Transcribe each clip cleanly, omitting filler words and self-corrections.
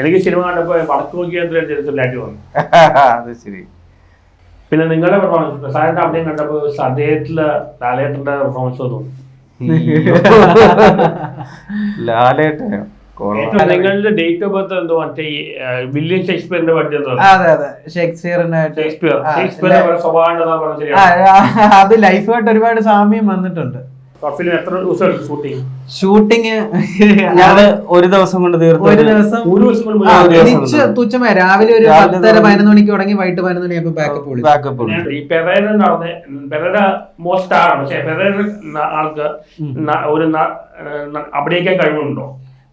എനിക്ക് സിനിമ കണ്ടപ്പോൾ വടക്ക് നോക്കിയായിട്ട് വന്നു. അത് ശരി. പിന്നെ നിങ്ങളുടെ പെർഫോമൻസ് പ്രസാദിന്റെ അഭിനയം കണ്ടപ്പോൾ അദ്ദേഹത്തില് ലാലേട്ടന്റെ പെർഫോമൻസ് തോന്നുന്നു. ലാലേട്ടനോ നിങ്ങളുടെ ഡേറ്റ് ഓഫ് ബർത്ത് എന്തോ മറ്റേ വില്യം ഷേക്സ്പിയറിന്റെ ബർത്ത്ഡേ. ഷേക്സ്പിയർ സ്വഭാവം അത് ലൈഫായിട്ട് ഒരുപാട് സാമ്യം വന്നിട്ടുണ്ട്. എത്ര ദിവസം ഷൂട്ടിങ് ഞങ്ങള് ഒരു ദിവസം കൊണ്ട് തീർത്തു. ഒരു ദിവസം തുച്ഛമായ രാവിലെ ഒരു 10:30-11 മണിക്ക് തുടങ്ങി വൈകിട്ട് 11 മണിയാകുമ്പോൾ ബാക്കപ്പ്. ഈ പെരേര പെരേര മോസ്റ്റ് ആണ്. പക്ഷെ പെരേര ആൾക്ക് ഒരു അഭിനയിക്കാൻ കഴിവുണ്ടോ?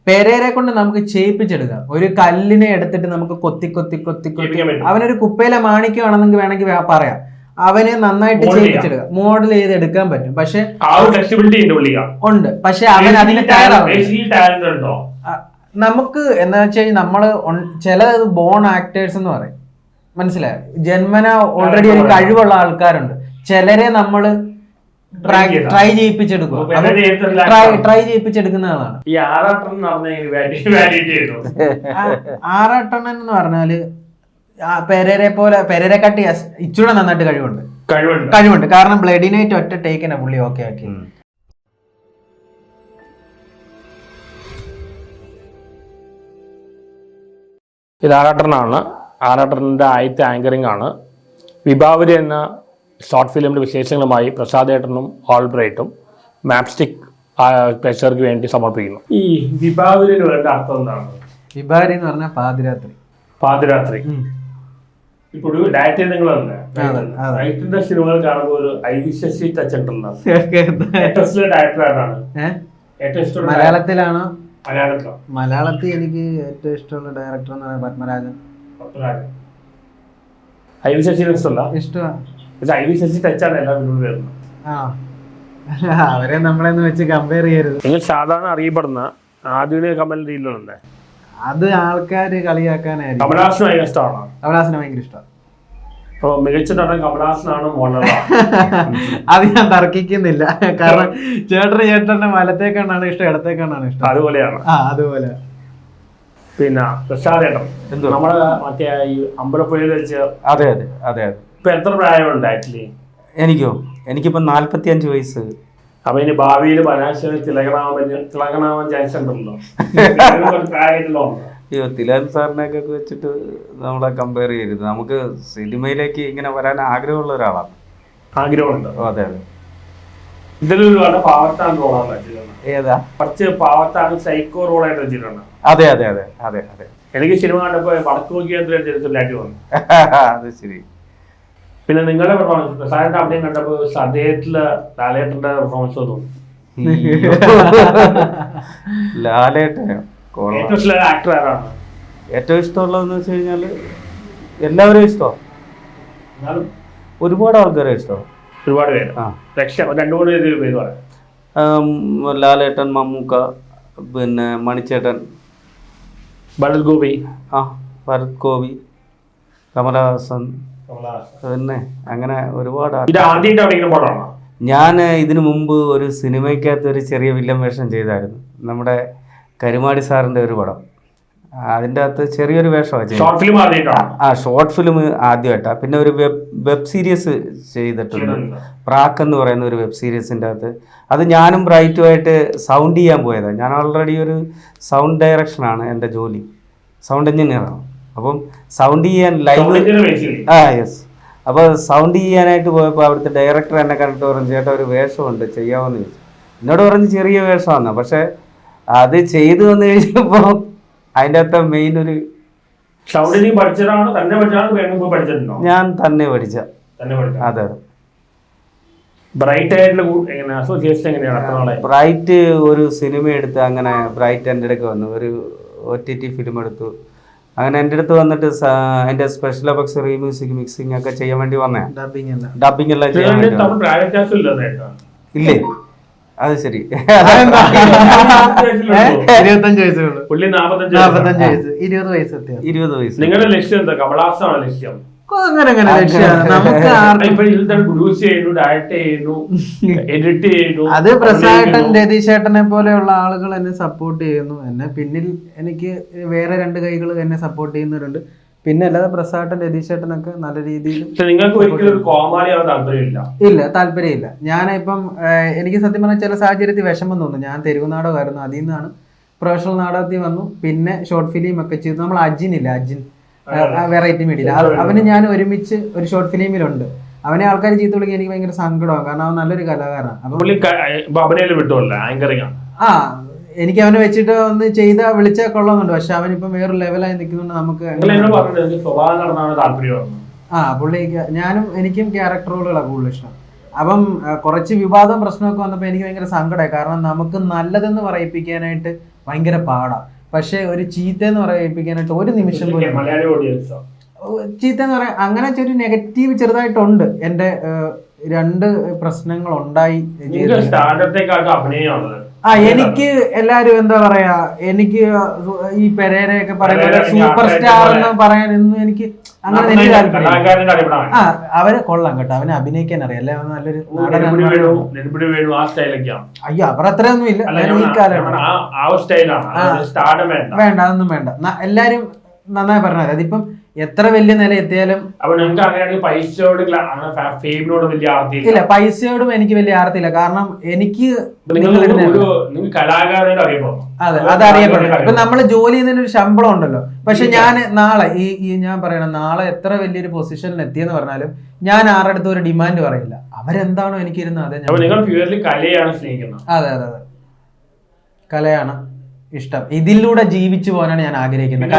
പെരേരെ കൊണ്ട് നമുക്ക് ചെയ്യിപ്പിച്ചെടുക്കാം. ഒരു കല്ലിനെ എടുത്തിട്ട് നമുക്ക് കൊത്തി അവനൊരു കുപ്പയിലെ മാണിക്യമാണെന്നെങ്കിൽ വേണമെങ്കിൽ പറയാം. അവന് നന്നായിട്ട് ചെയ്യിപ്പിച്ചെടുക്കാം, മോഡൽ ചെയ്ത് എടുക്കാൻ പറ്റും. പക്ഷെ ഉണ്ട്. പക്ഷെ അവൻ അതിന് തയ്യാറാവുന്നു. നമുക്ക് എന്താ വെച്ച് കഴിഞ്ഞാൽ നമ്മള് ചില ബോൺ ആക്ടേഴ്സ് എന്ന് പറയും, മനസ്സിലായോ? ജന്മന ഓൾറെഡി ഒരു കഴിവുള്ള ആൾക്കാരുണ്ട്. ചിലരെ നമ്മള് ട്രൈ ചെയ്യിപ്പിച്ചെടുക്കും. ട്രൈ ചെയ്യിപ്പിച്ചെടുക്കുന്നതാണ്. ആറാട്ടണ്ണൻ എന്ന് പറഞ്ഞാല് പെരേരെ കട്ടി ഇച്ചൂടെ നന്നായിട്ട് കഴിവുണ്ട്. കാരണം ബ്ലഡി നൈറ്റ് ഒറ്റ ടേക്കിനെ പുള്ളി ഓക്കെ ആക്കി. ഇത് ആറാട്ടനാണ്. ആറാട്ടന്റെ ആദ്യത്തെ ആങ്കറിംഗ് ആണ്. വിഭാവരി എന്ന ഷോർട്ട് ഫിലിമിന്റെ വിശേഷങ്ങളുമായി പ്രസാദേട്ടനും ഓൾബ്രൈറ്റും മാപ്സ്റ്റിക് പ്രേക്ഷകർക്ക് വേണ്ടി സമർപ്പിക്കുന്നു. ഈ വിഭാവരിന് വേണ്ട അർത്ഥം എന്താണ്? വിഭാവരി എന്ന് പറഞ്ഞാൽ പാതിരാത്രി. ഇപ്പോൾ ഡയറ്റ് നിങ്ങളല്ലേ ഡയറ്റിന്റെ സിനിമകൾ കാണുമ്പോൾ ഒരു ഐവിശി ടച്ച് ഉണ്ടല്ലോ. ഡയറക്ടറാണ് ഏറ്റവും ഇഷ്ടം. മലയാളത്തിലാണോ? മലയാളത്തിൽ എനിക്ക് ഏറ്റവും ഇഷ്ടമുള്ള ഡയറക്ടർ എന്ന് പറയുന്നത് പത്മരാജൻ. ഐവിശി ഇഷ്ടമാണ്. പക്ഷെ ഐവിശി ടച്ചാണ് എല്ലാ ഫിലിമിലും വരുന്നത്. അവരെ നമ്മളെന്ന് വെച്ച് കമ്പയർ ചെയ്യരുത്. നിങ്ങൾ സാധാരണ അറിയപ്പെടുന്ന ആധുനിക കമൽ രീതിയിലുണ്ട്. അത് ആൾക്കാര് കളിയാക്കാനായിരിക്കും. കമലഹാസന് ഭയങ്കര ഇഷ്ടമാണ്. കമലഹാസന് ഭയങ്കര ഇഷ്ടമാണ്. അപ്പൊ മികച്ച നടൻ കമലഹാസനാണ് അത് ഞാൻ തർക്കിക്കുന്നില്ല. കാരണം ചേട്ടന്റെ വലത്തേക്കാണാണ് ഇഷ്ടം, ഇടത്തേക്കാണാണ് ഇഷ്ടം. അതുപോലെയാണ്. അതുപോലെ. പിന്നെ പ്രസാദേട്ടൻ നമ്മളെ മറ്റേ ഈ അമ്പലപ്പുഴയിൽ വെച്ച്. അതെ. ഇപ്പൊ എത്ര പ്രായമുണ്ട് ആക്ച്വലി? എനിക്കിപ്പോ 45 വയസ്സ്. അപ്പൊ ഇനി ഭാവിയിൽ ബനാശ്വരി തിളങ്ങണാവാൻ ചാൻസ് ഉണ്ടല്ലോ. അയ്യോ, തിലകൻ സാറിനെയൊക്കെ വെച്ചിട്ട് നമ്മളെ കമ്പയർ ചെയ്യരുത്. നമുക്ക് സിനിമയിലേക്ക് ഇങ്ങനെ വരാൻ ആഗ്രഹമുള്ള ഒരാളാണ്. ആഗ്രഹമുണ്ട്. അതെ. ഇതിലൊരു പാവത്താണ് റോളാൻ പറ്റില്ല. ഏതാ? കുറച്ച് പാവത്താണ് സൈക്കോ റോളായിട്ട് വെച്ചിട്ടുണ്ട്. അതെ. എനിക്ക് സിനിമ കണ്ടപ്പോ വടക്ക് നോക്കിയായിട്ട് വന്നു. അത് ശരി. പിന്നെ നിങ്ങളുടെ പെർഫോമൻസ് പ്രസാദിന്റെ അഭിനയം കണ്ടപ്പോ അദ്ദേഹത്തില് ലാലേട്ടന്റെ പെർഫോമൻസ് തോന്നുന്നു. ലാലേട്ടനോ ഏറ്റവും ഇഷ്ടമുള്ള ആക്ടർ ആരാണ്? ഏറ്റവും ഇഷ്ടമുള്ളതെന്ന് വെച്ച് കഴിഞ്ഞാല് എല്ലാവരും ഇഷ്ടമാണ്. ഒരുപാട് ആൾക്കാരെ ഇഷ്ടമാണ്. ഒരുപാട് പേര്. 2-3 പേര് പറയാം. ലാലേട്ടൻ, മമ്മൂക്ക, പിന്നെ മണിച്ചേട്ടൻ, ഭരത് ഗോപി, കമലഹാസൻ, പിന്നെ അങ്ങനെ ഒരുപാട്. ഞാൻ ഇതിനു മുമ്പ് ഒരു സിനിമയ്ക്കകത്ത് ഒരു ചെറിയ വില്ലൻ വേഷം ചെയ്തായിരുന്നു. നമ്മുടെ കരുമാടി സാറിന്റെ ഒരു പടം. അതിൻ്റെ അകത്ത് ചെറിയൊരു വേഷമാണ്. ഷോർട്ട് ഫിലിം ആദ്യമായിട്ടാ. പിന്നെ ഒരു വെബ് സീരീസ് ചെയ്തിട്ടുണ്ട്, പ്രാക്ക് എന്ന് പറയുന്ന ഒരു വെബ് സീരീസിൻ്റെ അകത്ത്. അത് ഞാനും ബ്രൈറ്റുമായിട്ട് സൗണ്ട് ചെയ്യാൻ പോയതാണ്. ഞാൻ ഓൾറെഡി ഒരു സൗണ്ട് ഡയറക്ഷനാണ് എൻ്റെ ജോലി, സൗണ്ട് എഞ്ചിനീയറാണ്. അപ്പം സൗണ്ട് ചെയ്യാൻ യെസ്. അപ്പോൾ സൗണ്ട് ചെയ്യാനായിട്ട് പോയപ്പോൾ അവിടുത്തെ ഡയറക്ടർ എന്നെ കണ്ടിട്ട് പറഞ്ഞു, ചേട്ടാ ഒരു വേഷമുണ്ട്, ചെയ്യാമെന്ന് ചോദിച്ചു. എന്നോട് പറഞ്ഞ് ചെറിയ വേഷമാണ്. പക്ഷെ അത് ചെയ്തു വന്നു കഴിഞ്ഞപ്പോൾ അതിൻ്റെ അകത്ത് മെയിൻ ഒരു ഞാൻ തന്നെ പഠിച്ച. അതെ. ബ്രൈറ്റ് ഒരു സിനിമ എടുത്ത് അങ്ങനെ ബ്രൈറ്റ് എൻ്റെ അടുക്ക് വന്നു. ഒരു OTT ഫിലിം എടുത്തു. അങ്ങനെ എൻ്റെ അടുത്ത് വന്നിട്ട് അതിന്റെ സ്പെഷ്യൽ എഫക്ട്സ്, റീമ്യൂസിക്, മിക്സിംഗ് ഒക്കെ ചെയ്യാൻ വേണ്ടി വന്നേ. ഡബിങ് എല്ലാം ചെയ്യാൻ വേണ്ടി. ഇല്ലേ? അത് ശരി. 25 വയസ്സുള്ളൂ. 20 വയസ്സ്. നിങ്ങളുടെ ലക്ഷ്യം എന്താ? കമലഹാസനാണ് ലക്ഷ്യം? അങ്ങനെ അങ്ങനെ ലക്ഷ്യമാണ് നമുക്ക് പ്രൊഡ്യൂസ് ചെയ്യുന്നു, ഡയറക്ട് ചെയ്യുന്നു, എഡിറ്റ് ചെയ്യുന്നു. അത് പ്രസാദേട്ടൻ, രതീഷേട്ടനെ പോലെയുള്ള ആളുകൾ എന്നെ സപ്പോർട്ട് ചെയ്യുന്നു. എന്നെ പിന്നിൽ എനിക്ക് വേറെ 2 കൈകൾ എന്നെ സപ്പോർട്ട് ചെയ്യുന്നവരുണ്ട്. പിന്നെ അല്ലാതെ പ്രസാദേട്ടൻ, രതീഷേട്ടനൊക്കെ നല്ല രീതിയിൽ. നിങ്ങൾക്ക് ഒരിക്കലും ഒരു കോമാളിയാവാൻ താല്പര്യമില്ല? ഇല്ല, താല്പര്യമില്ല. ഞാനിപ്പം എനിക്ക് സത്യം പറഞ്ഞാൽ ചില സാഹചര്യത്തിൽ വിഷമം തോന്നുന്നു. ഞാൻ തെരുവ് നാടകമായിരുന്നു, അതിൽ നിന്നാണ് പ്രൊഫഷണൽ നാടകത്തിൽ വന്നു. പിന്നെ ഷോർട്ട് ഫിലിം ഒക്കെ ചെയ്തു. നമ്മൾ അജിനില്ല, അജിൻ വെറൈറ്റി മീഡിയ, അവന് ഞാൻ ഒരുമിച്ച് ഒരു ഷോർട്ട് ഫിലിമിലുണ്ട്. അവനെ ആൾക്കാർ ചീത്ത വിളിക്കാൻ എനിക്ക് ഭയങ്കര സങ്കടമാണ്. കാരണം അവൻ നല്ലൊരു കലാകാരനാണ്. ആ, എനിക്ക് അവനെ വെച്ചിട്ട് ഒന്ന് വിളിച്ചാൽ കൊള്ളാമെന്നുണ്ട്. പക്ഷെ അവനിപ്പം വേറെ ലെവലായി നിൽക്കുന്നുണ്ട്. നമുക്ക് ഞാനും എനിക്കും ക്യാരക്ടർ റോളുകളാണ് കൂടുതൽ ഇഷ്ടം. അപ്പം കുറച്ച് വിവാദം പ്രശ്നമൊക്കെ വന്നപ്പോൾ എനിക്ക് ഭയങ്കര സങ്കടമായി. കാരണം നമുക്ക് നല്ലതെന്ന് പറയിപ്പിക്കാനായിട്ട് ഭയങ്കര പാടാ. പക്ഷെ ഒരു ചീത്ത എന്ന് പറയിപ്പിക്കാനായിട്ട് ഒരു നിമിഷം പോലും. ചീത്ത എന്ന് പറയാൻ അങ്ങനെ ഒരു നെഗറ്റീവ് ചെറുതായിട്ടുണ്ട്. എന്റെ 2 പ്രശ്നങ്ങൾ ഉണ്ടായി. എനിക്ക് എല്ലാരും എന്താ പറയാ, എനിക്ക് ഈ പെരേരയൊക്കെ പറയുന്നത് സൂപ്പർ സ്റ്റാർ എന്ന് പറയാൻ ഒന്നും എനിക്ക് അങ്ങനെ എനിക്ക് താല്പര്യം. അവരെ കൊള്ളാം കേട്ടോ, അവനെ അഭിനയിക്കാൻ അറിയാം. അല്ലെ, അവൻ നല്ലൊരു അയ്യോ അവർ അത്രയൊന്നും ഇല്ല. ഈ കാലം വേണ്ട, അതൊന്നും വേണ്ട. എല്ലാരും നന്നായി പറഞ്ഞത്. അതിപ്പം എത്ര വലിയ നില എത്തിയാലും ഇല്ല, പൈസയോടും എനിക്ക് വലിയ ആർത്തിയില്ല. കാരണം എനിക്ക് അതെ, അതറിയപ്പെടും. ഇപ്പൊ നമ്മള് ജോലി ചെയ്യുന്നതിന് ഒരു ശമ്പളം ഉണ്ടല്ലോ. പക്ഷെ ഞാൻ നാളെ ഈ ഞാൻ പറയണം, നാളെ എത്ര വലിയൊരു പൊസിഷനിൽ എത്തിയെന്ന് പറഞ്ഞാലും ഞാൻ ആരുടെ അടുത്ത് ഒരു ഡിമാൻഡ് പറയില്ല. അവരെന്താണോ എനിക്കിരുന്നത് അതെ. അതെ അതെ അതെ, കലയാണ് ഇഷ്ടം. ഇതിലൂടെ ജീവിച്ചു പോകാനാണ് ഞാൻ ആഗ്രഹിക്കുന്നത്.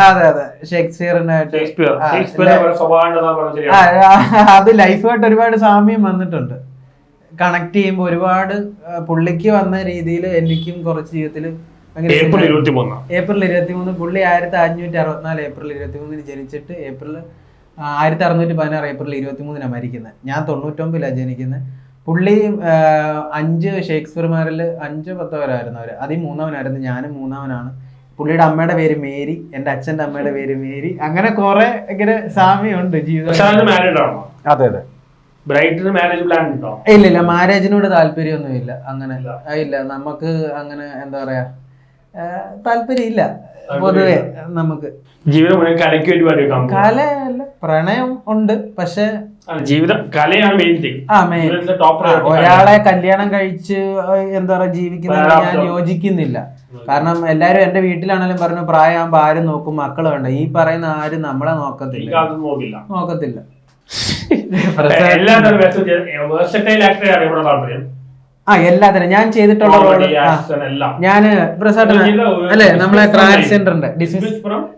അതെ അതെ, ഷേക്സ്പിയറിനായിട്ട് അത് ലൈഫായിട്ട് ഒരുപാട് സാമ്യം വന്നിട്ടുണ്ട്. കണക്ട് ചെയ്യുമ്പോൾ ഒരുപാട് പുള്ളിക്ക് വന്ന രീതിയിൽ എനിക്കും കുറച്ച് ജീവിതത്തിൽ ഏപ്രിൽ 23 പുള്ളി 1564 ഏപ്രിൽ 23 ജനിച്ചിട്ട് ഏപ്രിൽ 1616 ഏപ്രിൽ 23 മരിക്കുന്നത്. ഞാൻ 99 ജനിക്കുന്നത്. പുള്ളി 5 ഷേക്സ്പിയർമാരിൽ 5-10 പേരായിരുന്നു അവര്. അതിൽ 3-വനായിരുന്നു. ഞാനും 3-വനാണ്. പുള്ളിയുടെ അമ്മയുടെ പേര് മേരി, എന്റെ അച്ഛന്റെ അമ്മയുടെ പേര് മേരി. അങ്ങനെ കുറെ ഇങ്ങനെ സാമ്യമുണ്ട് ജീവിതം. അതെ അതെ. ഇല്ല, മാരേജിനോട് താല്പര്യമൊന്നും ഇല്ല. അങ്ങനെ ഇല്ല, നമുക്ക് അങ്ങനെ എന്താ പറയാ താല്പര്യം ഇല്ല പൊതുവെ. നമുക്ക് കലയല്ല, പ്രണയം ഉണ്ട്. പക്ഷെ ജീവിതം കലയാണ് മെയിൻ തിങ്. ഒരാളെ കല്യാണം കഴിച്ച് എന്താ പറയാ ജീവിക്കുന്നത് ഞാൻ യോജിക്കുന്നില്ല. കാരണം എല്ലാരും എന്റെ വീട്ടിലാണെങ്കിലും പറഞ്ഞു പ്രായമാകുമ്പോ ആരും നോക്കും, മക്കള് വേണ്ട. ഈ പറയുന്ന ആരും നമ്മളെ നോക്കത്തില്ല. എല്ലാത്തിനും ഞാൻ ചെയ്തിട്ടുള്ള റോള് ഞാന് അല്ലെ നമ്മളെ ട്രാൻസ്ജെൻഡറിന്റെ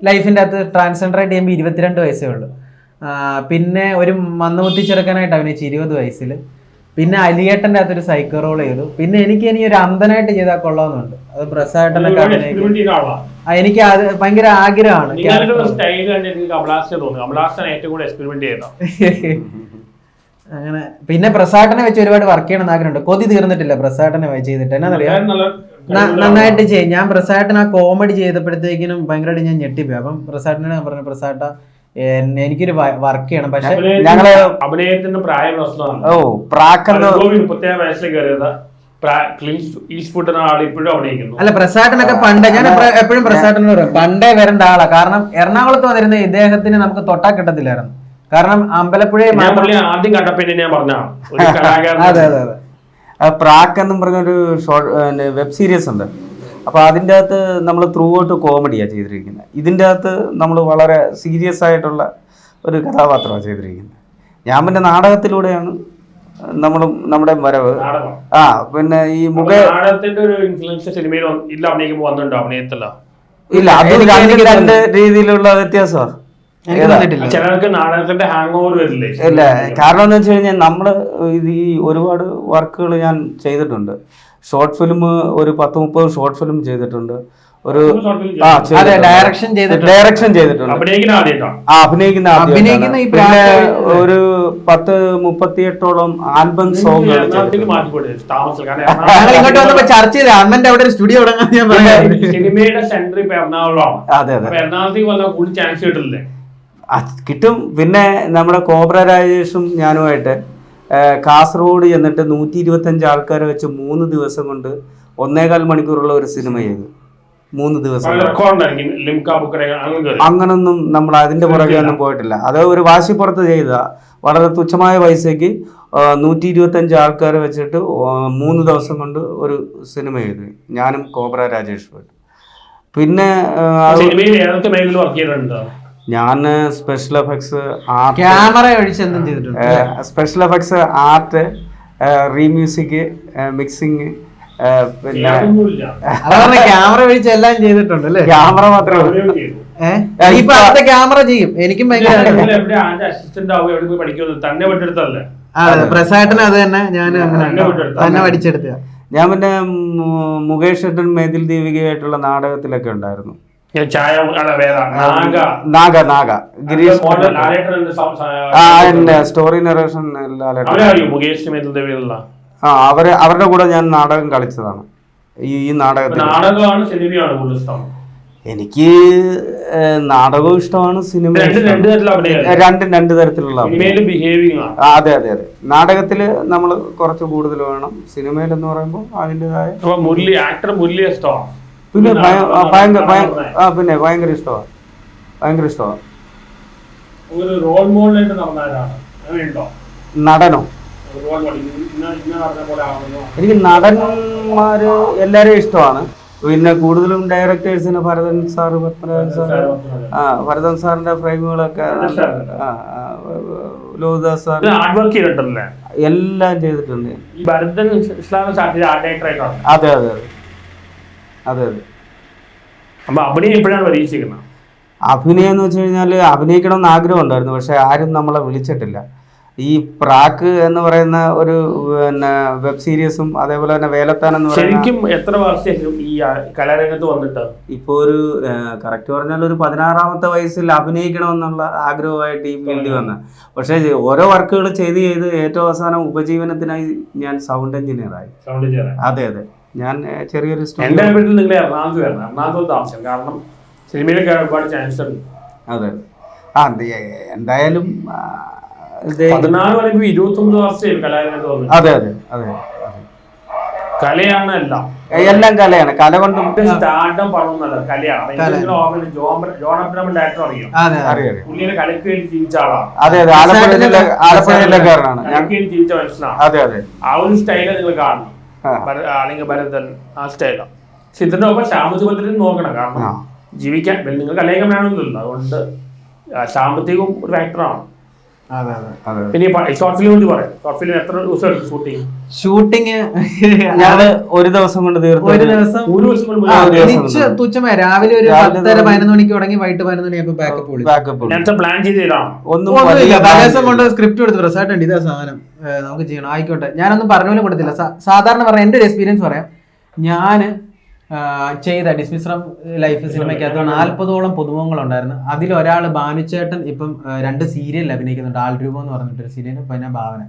ലൈഫിന്റെ അകത്ത് ട്രാൻസ്ജെൻഡർ ആയിട്ട് ചെയ്യുമ്പോൾ 22 വയസ്സേ ഉള്ളൂ. പിന്നെ ഒരു മന്ദബുദ്ധി ചെറുക്കനായിട്ട് അഭിനയിച്ചു 20 വയസ്സിൽ. പിന്നെ അലിയേട്ടന്റെ അകത്തൊരു സൈക്കോ റോൾ ചെയ്തു. പിന്നെ എനിക്ക് ഇനി ഒരു അന്ധനായിട്ട് ചെയ്താൽ കൊള്ളാമെന്നുണ്ട്. അത് പ്രസാദേട്ടനൊക്കെ എനിക്ക് അത് ഭയങ്കര ആഗ്രഹമാണ്. അങ്ങനെ പിന്നെ പ്രസാദേട്ടനെ വെച്ച് ഒരുപാട് വർക്ക് ചെയ്യണമെന്ന് ആഗ്രഹമുണ്ട്. കൊതി തീർന്നിട്ടില്ല പ്രസാദേട്ടനെ ചെയ്തിട്ട്. എന്നാന്നറിയാം, നന്നായിട്ട് ചെയ്യും. ഞാൻ പ്രസാദേട്ടൻ ആ കോമഡി ചെയ്തപ്പോഴത്തേക്കിനും ഭയങ്കരമായിട്ട് ഞാൻ ഞെട്ടിപ്പോയി. അപ്പം പ്രസാദേട്ടനെ ഞാൻ പറഞ്ഞു, പ്രസാദേട്ട എനിക്കൊരു വർക്ക് ചെയ്യണം. പക്ഷെ ഞങ്ങള് അഭിനയത്തിന്റെ പ്രായം അല്ല, പ്രസാദേട്ടനൊക്കെ പണ്ടേ ഞാൻ എപ്പോഴും പ്രസാദേട്ടനോട് പറയും പണ്ടേ വരേണ്ട ആളാ. കാരണം എറണാകുളത്ത് വന്നിരുന്ന ഇദ്ദേഹത്തിന് നമുക്ക് തൊട്ടാ കിട്ടത്തില്ലായിരുന്നു. കാരണം അമ്പലപ്പുഴയെ ആദ്യം കണ്ടപ്പോ ഞാൻ പറഞ്ഞ അതെ അതെ അതെ, പ്രാക്ക് എന്നും പറഞ്ഞൊരു വെബ് സീരീസ് ഉണ്ട്. അപ്പോൾ അതിൻ്റെ അകത്ത് നമ്മൾ ത്രൂ ഔട്ട് കോമഡിയാണ് ചെയ്തിരിക്കുന്നത്. ഇതിൻ്റെ അകത്ത് നമ്മൾ വളരെ സീരിയസ് ആയിട്ടുള്ള ഒരു കഥാപാത്രമാണ് ചെയ്തിരിക്കുന്നത്. ഞാൻ പിന്നെ നാടകത്തിലൂടെയാണ് നമ്മുടെ വരവ്. പിന്നെ ഈ ഇല്ല, അത് രണ്ട് രീതിയിലുള്ള വ്യത്യാസമാണ്. ഇല്ല, കാരണം എന്ന് വെച്ച് കഴിഞ്ഞാൽ നമ്മള് ഈ ഒരുപാട് വർക്കുകൾ ഞാൻ ചെയ്തിട്ടുണ്ട്. ഷോർട്ട് ഫിലിം ഒരു 10-30 ഷോർട്ട് ഫിലിം ചെയ്തിട്ടുണ്ട്. ഒരു അതെ ഡയറക്ഷൻ ചെയ്തിട്ടുണ്ട്. അഭിനയിക്കുന്ന ഈ പിന്നെ ഒരു 10-38ഓളം ആൽബം സോങ്ങുകൾ ഞങ്ങൾ ഇങ്ങോട്ട് വന്നപ്പോ ചർച്ച ചെയ്ത് അണ്ണന്റെ അവിടെ ഒരു സ്റ്റുഡിയോ തുടങ്ങാൻ ഞാൻ പറയാം. സിനിമയുടെ സെന്റർ ഇപ്പൊ എറണാകുളമാണ്. അതെ അതെ, എറണാകുളത്തേക്ക് വന്നാൽ കൂടി ചാൻസ് കിട്ടില്ലേ? കിട്ടും. പിന്നെ നമ്മുടെ കോബ്ര രാജേഷും ഞാനുമായിട്ട് കാസർഗോഡ് ചെന്നിട്ട് 125 ആൾക്കാരെ വെച്ച് 3 ദിവസം കൊണ്ട് 1.25 മണിക്കൂറുള്ള ഒരു സിനിമ ചെയ്തു. 3 ദിവസം. അങ്ങനൊന്നും നമ്മൾ അതിന്റെ പുറകെ ഒന്നും പോയിട്ടില്ല. അത് ഒരു വാശിപ്പുറത്ത് ചെയ്ത വളരെ തുച്ഛമായ പൈസക്ക് 125 ആൾക്കാരെ വെച്ചിട്ട് 3 ദിവസം കൊണ്ട് ഒരു സിനിമ ചെയ്തു, ഞാനും കോബ്ര രാജേഷുമായിട്ട്. പിന്നെ ഞാൻ സ്പെഷ്യൽ എഫക്ട്സ്, ക്യാമറ ഒഴിച്ച് എന്തും ചെയ്തിട്ടുണ്ട്. സ്പെഷ്യൽ എഫക്ട്സ്, ആർട്ട്, റീമ്യൂസിക്, മിക്സിങ്, പിന്നെ ക്യാമറ ഒഴിച്ച് എല്ലാം ചെയ്തിട്ടുണ്ട് അല്ലേ? ക്യാമറ മാത്രമേ ഇപ്പൊ അടുത്ത ക്യാമറ ചെയ്യും. എനിക്കും ഭയങ്കര പ്രസാദന് അത് തന്നെ ഞാൻ തന്നെ പഠിച്ചെടുത്ത. ഞാൻ പിന്നെ മുകേഷ് ഏട്ടൻ മേതിൽ ദീപികയായിട്ടുള്ള നാടകത്തിലൊക്കെ ഉണ്ടായിരുന്നു. ഗിരീഷ് സ്റ്റോറി നറേഷൻ അവരുടെ കൂടെ ഞാൻ നാടകം കളിച്ചതാണ്. ഈ നാടകത്തിൽ എനിക്ക് നാടകവും ഇഷ്ടമാണ്, സിനിമ രണ്ട് തരത്തിലുള്ള. അതെ അതെ അതെ, നാടകത്തില് നമ്മൾ കുറച്ച് കൂടുതൽ വേണം, സിനിമയിലെന്ന് പറയുമ്പോൾ അതിൻ്റെതായ. പിന്നെ ഭയങ്കര ഇഷ്ടമാണ്, ഭയങ്കര ഇഷ്ടമാണ്. നടനോ? എനിക്ക് നടന്മാര് എല്ലാരെയും ഇഷ്ടമാണ്. പിന്നെ കൂടുതലും ഡയറക്ടേഴ്സിന് ഭരതൻ സാറ്, പത്മനാഭൻ സാറ്, ഭരതൻ സാറിന്റെ ഫ്രെയിമുകളൊക്കെ, ലോഹിദാസ് സാർ എല്ലാം ചെയ്തിട്ടുണ്ട്. അതെ അതെ അതെ അതെ. അഭിനയം എന്ന് വെച്ച് കഴിഞ്ഞാൽ അഭിനയിക്കണം എന്ന് ആഗ്രഹം ഉണ്ടായിരുന്നു, പക്ഷെ ആരും നമ്മളെ വിളിച്ചിട്ടില്ല. ഈ പ്രാക്ക് എന്ന് പറയുന്ന ഒരു പിന്നെ വെബ് സീരീസും അതേപോലെ തന്നെ വേലത്താൻ എന്ന് പറയുന്ന എത്ര വർഷം ഈ കലാരംഗത്ത് വന്നിട്ട് ഇപ്പൊ ഒരു കറക്റ്റ് പറഞ്ഞാൽ ഒരു 16-ാമത്തെ വയസ്സിൽ അഭിനയിക്കണമെന്നുള്ള ആഗ്രഹമായിട്ട് ഈ ഫീൽഡിൽ വന്ന. പക്ഷെ ഓരോ വർക്കുകൾ ചെയ്ത് ഏറ്റവും അവസാനം ഉപജീവനത്തിനായി ഞാൻ സൗണ്ട് എഞ്ചിനീയറായി. അതെ അതെ, ഞാൻ ചെറിയൊരു കാരണം സിനിമയിലൊക്കെ ഒരുപാട് ചാൻസ് ഉണ്ട്. അതെ എന്തായാലും 14 വരെ 29 വർഷം കലാരംഗത്ത് വന്നു. അതെ അതെ അതെ, കലയാണ് എല്ലാം, എല്ലാം കലയാണ്. കല കൊണ്ടും സ്റ്റാർഡം പണമൊന്നുമല്ല, കലയാണ്. ഡയറക്ടർ അറിയാം, പുള്ളിയെ കലയ്ക്ക് വേണ്ടി ജീവിച്ച ആളാണ്. അതെ അതെ, ആലപ്പുഴ ജില്ലക്കാരനാണ്, ജീവിച്ച മനുഷ്യനാണ്. അതെ അതെ, ആ ഒരു സ്റ്റൈല് നിങ്ങൾ കാണണം, അല്ലെങ്കിൽ ഭരതൻ ആ സ്റ്റൈലാണ്. പക്ഷെ ഇതിന്റെ ഒപ്പം സാമ്പത്തികത്തിൽ നോക്കണം, കാരണം ജീവിക്കാൻ നിങ്ങൾ കലയൊക്കെ വേണമെന്നില്ല, അതുകൊണ്ട് സാമ്പത്തികവും ഒരു ഫാക്ടറാണ്. പിന്നെ ഷോർട്ട് ഫിലിം പറയാം, ഷോർട്ട് ഫിലിം എത്ര ദിവസം എടുക്കും ഷൂട്ടിങ്? ഞാൻ ഒരു ദിവസം കൊണ്ട് തീർത്തു. ഒരു ദിവസം തുച്ഛമായ രാവിലെ ഒരു 10-11 മണിക്ക് തുടങ്ങി വൈകിട്ട് 11 മണിയാകുമ്പോൾ ബാക്കപ്പ് പ്ലാൻ ചെയ്താണ്. ഒന്നുമില്ല, ദിവസം കൊണ്ട് സ്ക്രിപ്റ്റ് കൊടുത്ത് പ്രസാദ് ഇതാ സാധനം നമുക്ക് ചെയ്യണം, ആയിക്കോട്ടെ. ഞാനൊന്നും പറഞ്ഞ പോലും കൊടുത്തില്ല. സാധാരണ പറയാം, എന്റെ ഒരു എക്സ്പീരിയൻസ് പറയാം. ഞാൻ ചെയ്ത ഡിസ്മിശ്രം ലൈഫ് സിനിമയ്ക്കകത്ത് 40ഓളം പുതുമുഖങ്ങളുണ്ടായിരുന്നു. അതിലൊരാൾ ഭാനുചേട്ടൻ ഇപ്പം 2 സീരിയലിൽ അഭിനയിക്കുന്നുണ്ട്. ആൾരൂപം എന്ന് പറഞ്ഞിട്ടൊരു സീരിയൽ. പിന്നെ ഭാവന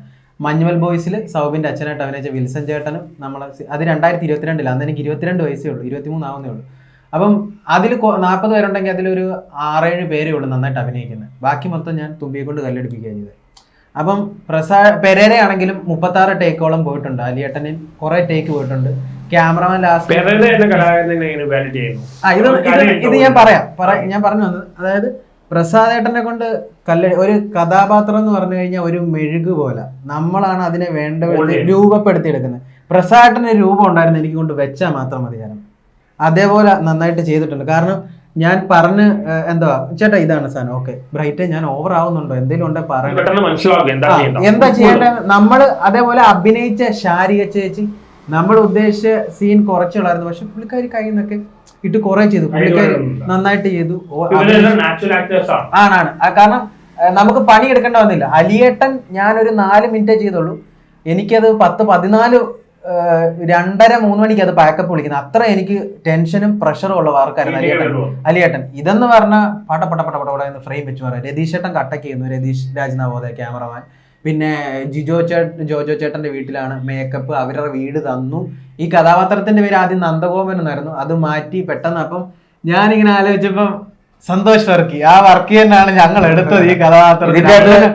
മഞ്ഞുമൽ ബോയ്സിൽ സൗബിന്റെ അച്ഛനായിട്ട് അഭിനയിച്ച വിൽസൺ ചേട്ടനും നമ്മളെ അത് 2022 അന്ന് എനിക്ക് 22 വയസ്സേ ഉള്ളൂ, 23 ആവുന്നേ ഉള്ളൂ. അപ്പം അതിൽ 40 പേരുണ്ടെങ്കിൽ അതിലൊരു 6-7 പേരേ ഉള്ളൂ നന്നായിട്ട് അഭിനയിക്കുന്നത്. ബാക്കി മൊത്തം ഞാൻ തുമ്പിയെ കൊണ്ട് കല്ലെടുപ്പിക്കുകയാണ് ചെയ്തത്. അപ്പം പെരേര ആണെങ്കിലും 36 ടേക്കോളം പോയിട്ടുണ്ട്. അലിയേട്ടനും കുറെ ടേക്ക് പോയിട്ടുണ്ട്. ക്യാമറമാൻ ലാസ്റ്റ് ഇത് ഞാൻ പറഞ്ഞു വന്നത്, അതായത് പ്രസാദേട്ടനെ കൊണ്ട് ഒരു കഥാപാത്രം എന്ന് പറഞ്ഞു കഴിഞ്ഞാൽ ഒരു മെഴുക് പോലെ നമ്മളാണ് അതിനെ വേണ്ട രൂപപ്പെടുത്തിയെടുക്കുന്നത്. പ്രസാദേട്ടന് രൂപം ഉണ്ടായിരുന്നു, എനിക്ക് കൊണ്ട് വെച്ചാൽ മാത്രം മതിയായിരുന്നു. അതേപോലെ നന്നായിട്ട് ചെയ്തിട്ടുണ്ട്. കാരണം ഞാൻ പറഞ്ഞ് എന്താ ചേട്ടാ ഇതാണ് സാധനം, ഓക്കെ ബ്രൈറ്റ് ഞാൻ ഓവർ ആവുന്നുണ്ടോ, എന്തെങ്കിലും ഉണ്ടോ പറയാം, എന്താ ചെയ്യേണ്ടത്. നമ്മള് അതേപോലെ അഭിനയിച്ച ശാരിക ചേച്ചി നമ്മൾ ഉദ്ദേശിച്ച സീൻ കുറച്ചുള്ളായിരുന്നു, പക്ഷെ പുള്ളിക്കാരി കയ്യിൽ നിന്നൊക്കെ ഇട്ട് കുറെ ചെയ്തു. പുള്ളിക്കാരി നന്നായിട്ട് ചെയ്തു. ആണ് കാരണം നമുക്ക് പണി എടുക്കേണ്ട വന്നില്ല. അലിയേട്ടൻ ഞാനൊരു 4 മിനിറ്റേ ചെയ്തുള്ളൂ, എനിക്കത് 10-14 2:30-3 മണിക്ക് അത് പാക്കപ്പ് വിളിക്കുന്നത്. അത്ര എനിക്ക് ടെൻഷനും പ്രഷറും ഉള്ള വാർക്കായിരുന്നു അലിയേട്ടൻ. ഇതെന്ന് പറഞ്ഞാൽ പട എന്ന് ഫ്രെയിം വെച്ച് പറയാം. രതീഷ് ചേട്ടൻ കട്ടക്ക് ചെയ്യുന്നു, രതീഷ് രാജ് നവോദയ ക്യാമറമാൻ. പിന്നെ ജോജോ ചേട്ടന്റെ വീട്ടിലാണ് മേക്കപ്പ്, അവരുടെ വീട് തന്നു. ഈ കഥാപാത്രത്തിന്റെ പേര് ആദ്യം നന്ദഗോപൻ എന്നായിരുന്നു, അത് മാറ്റി പെട്ടെന്ന്. അപ്പം ഞാനിങ്ങനെ ആലോചിച്ചപ്പം സന്തോഷ് വർക്കി, ആ വർക്കി തന്നെയാണ് ഞങ്ങൾ എടുത്തത് ഈ കഥാപാത്രത്തിന്.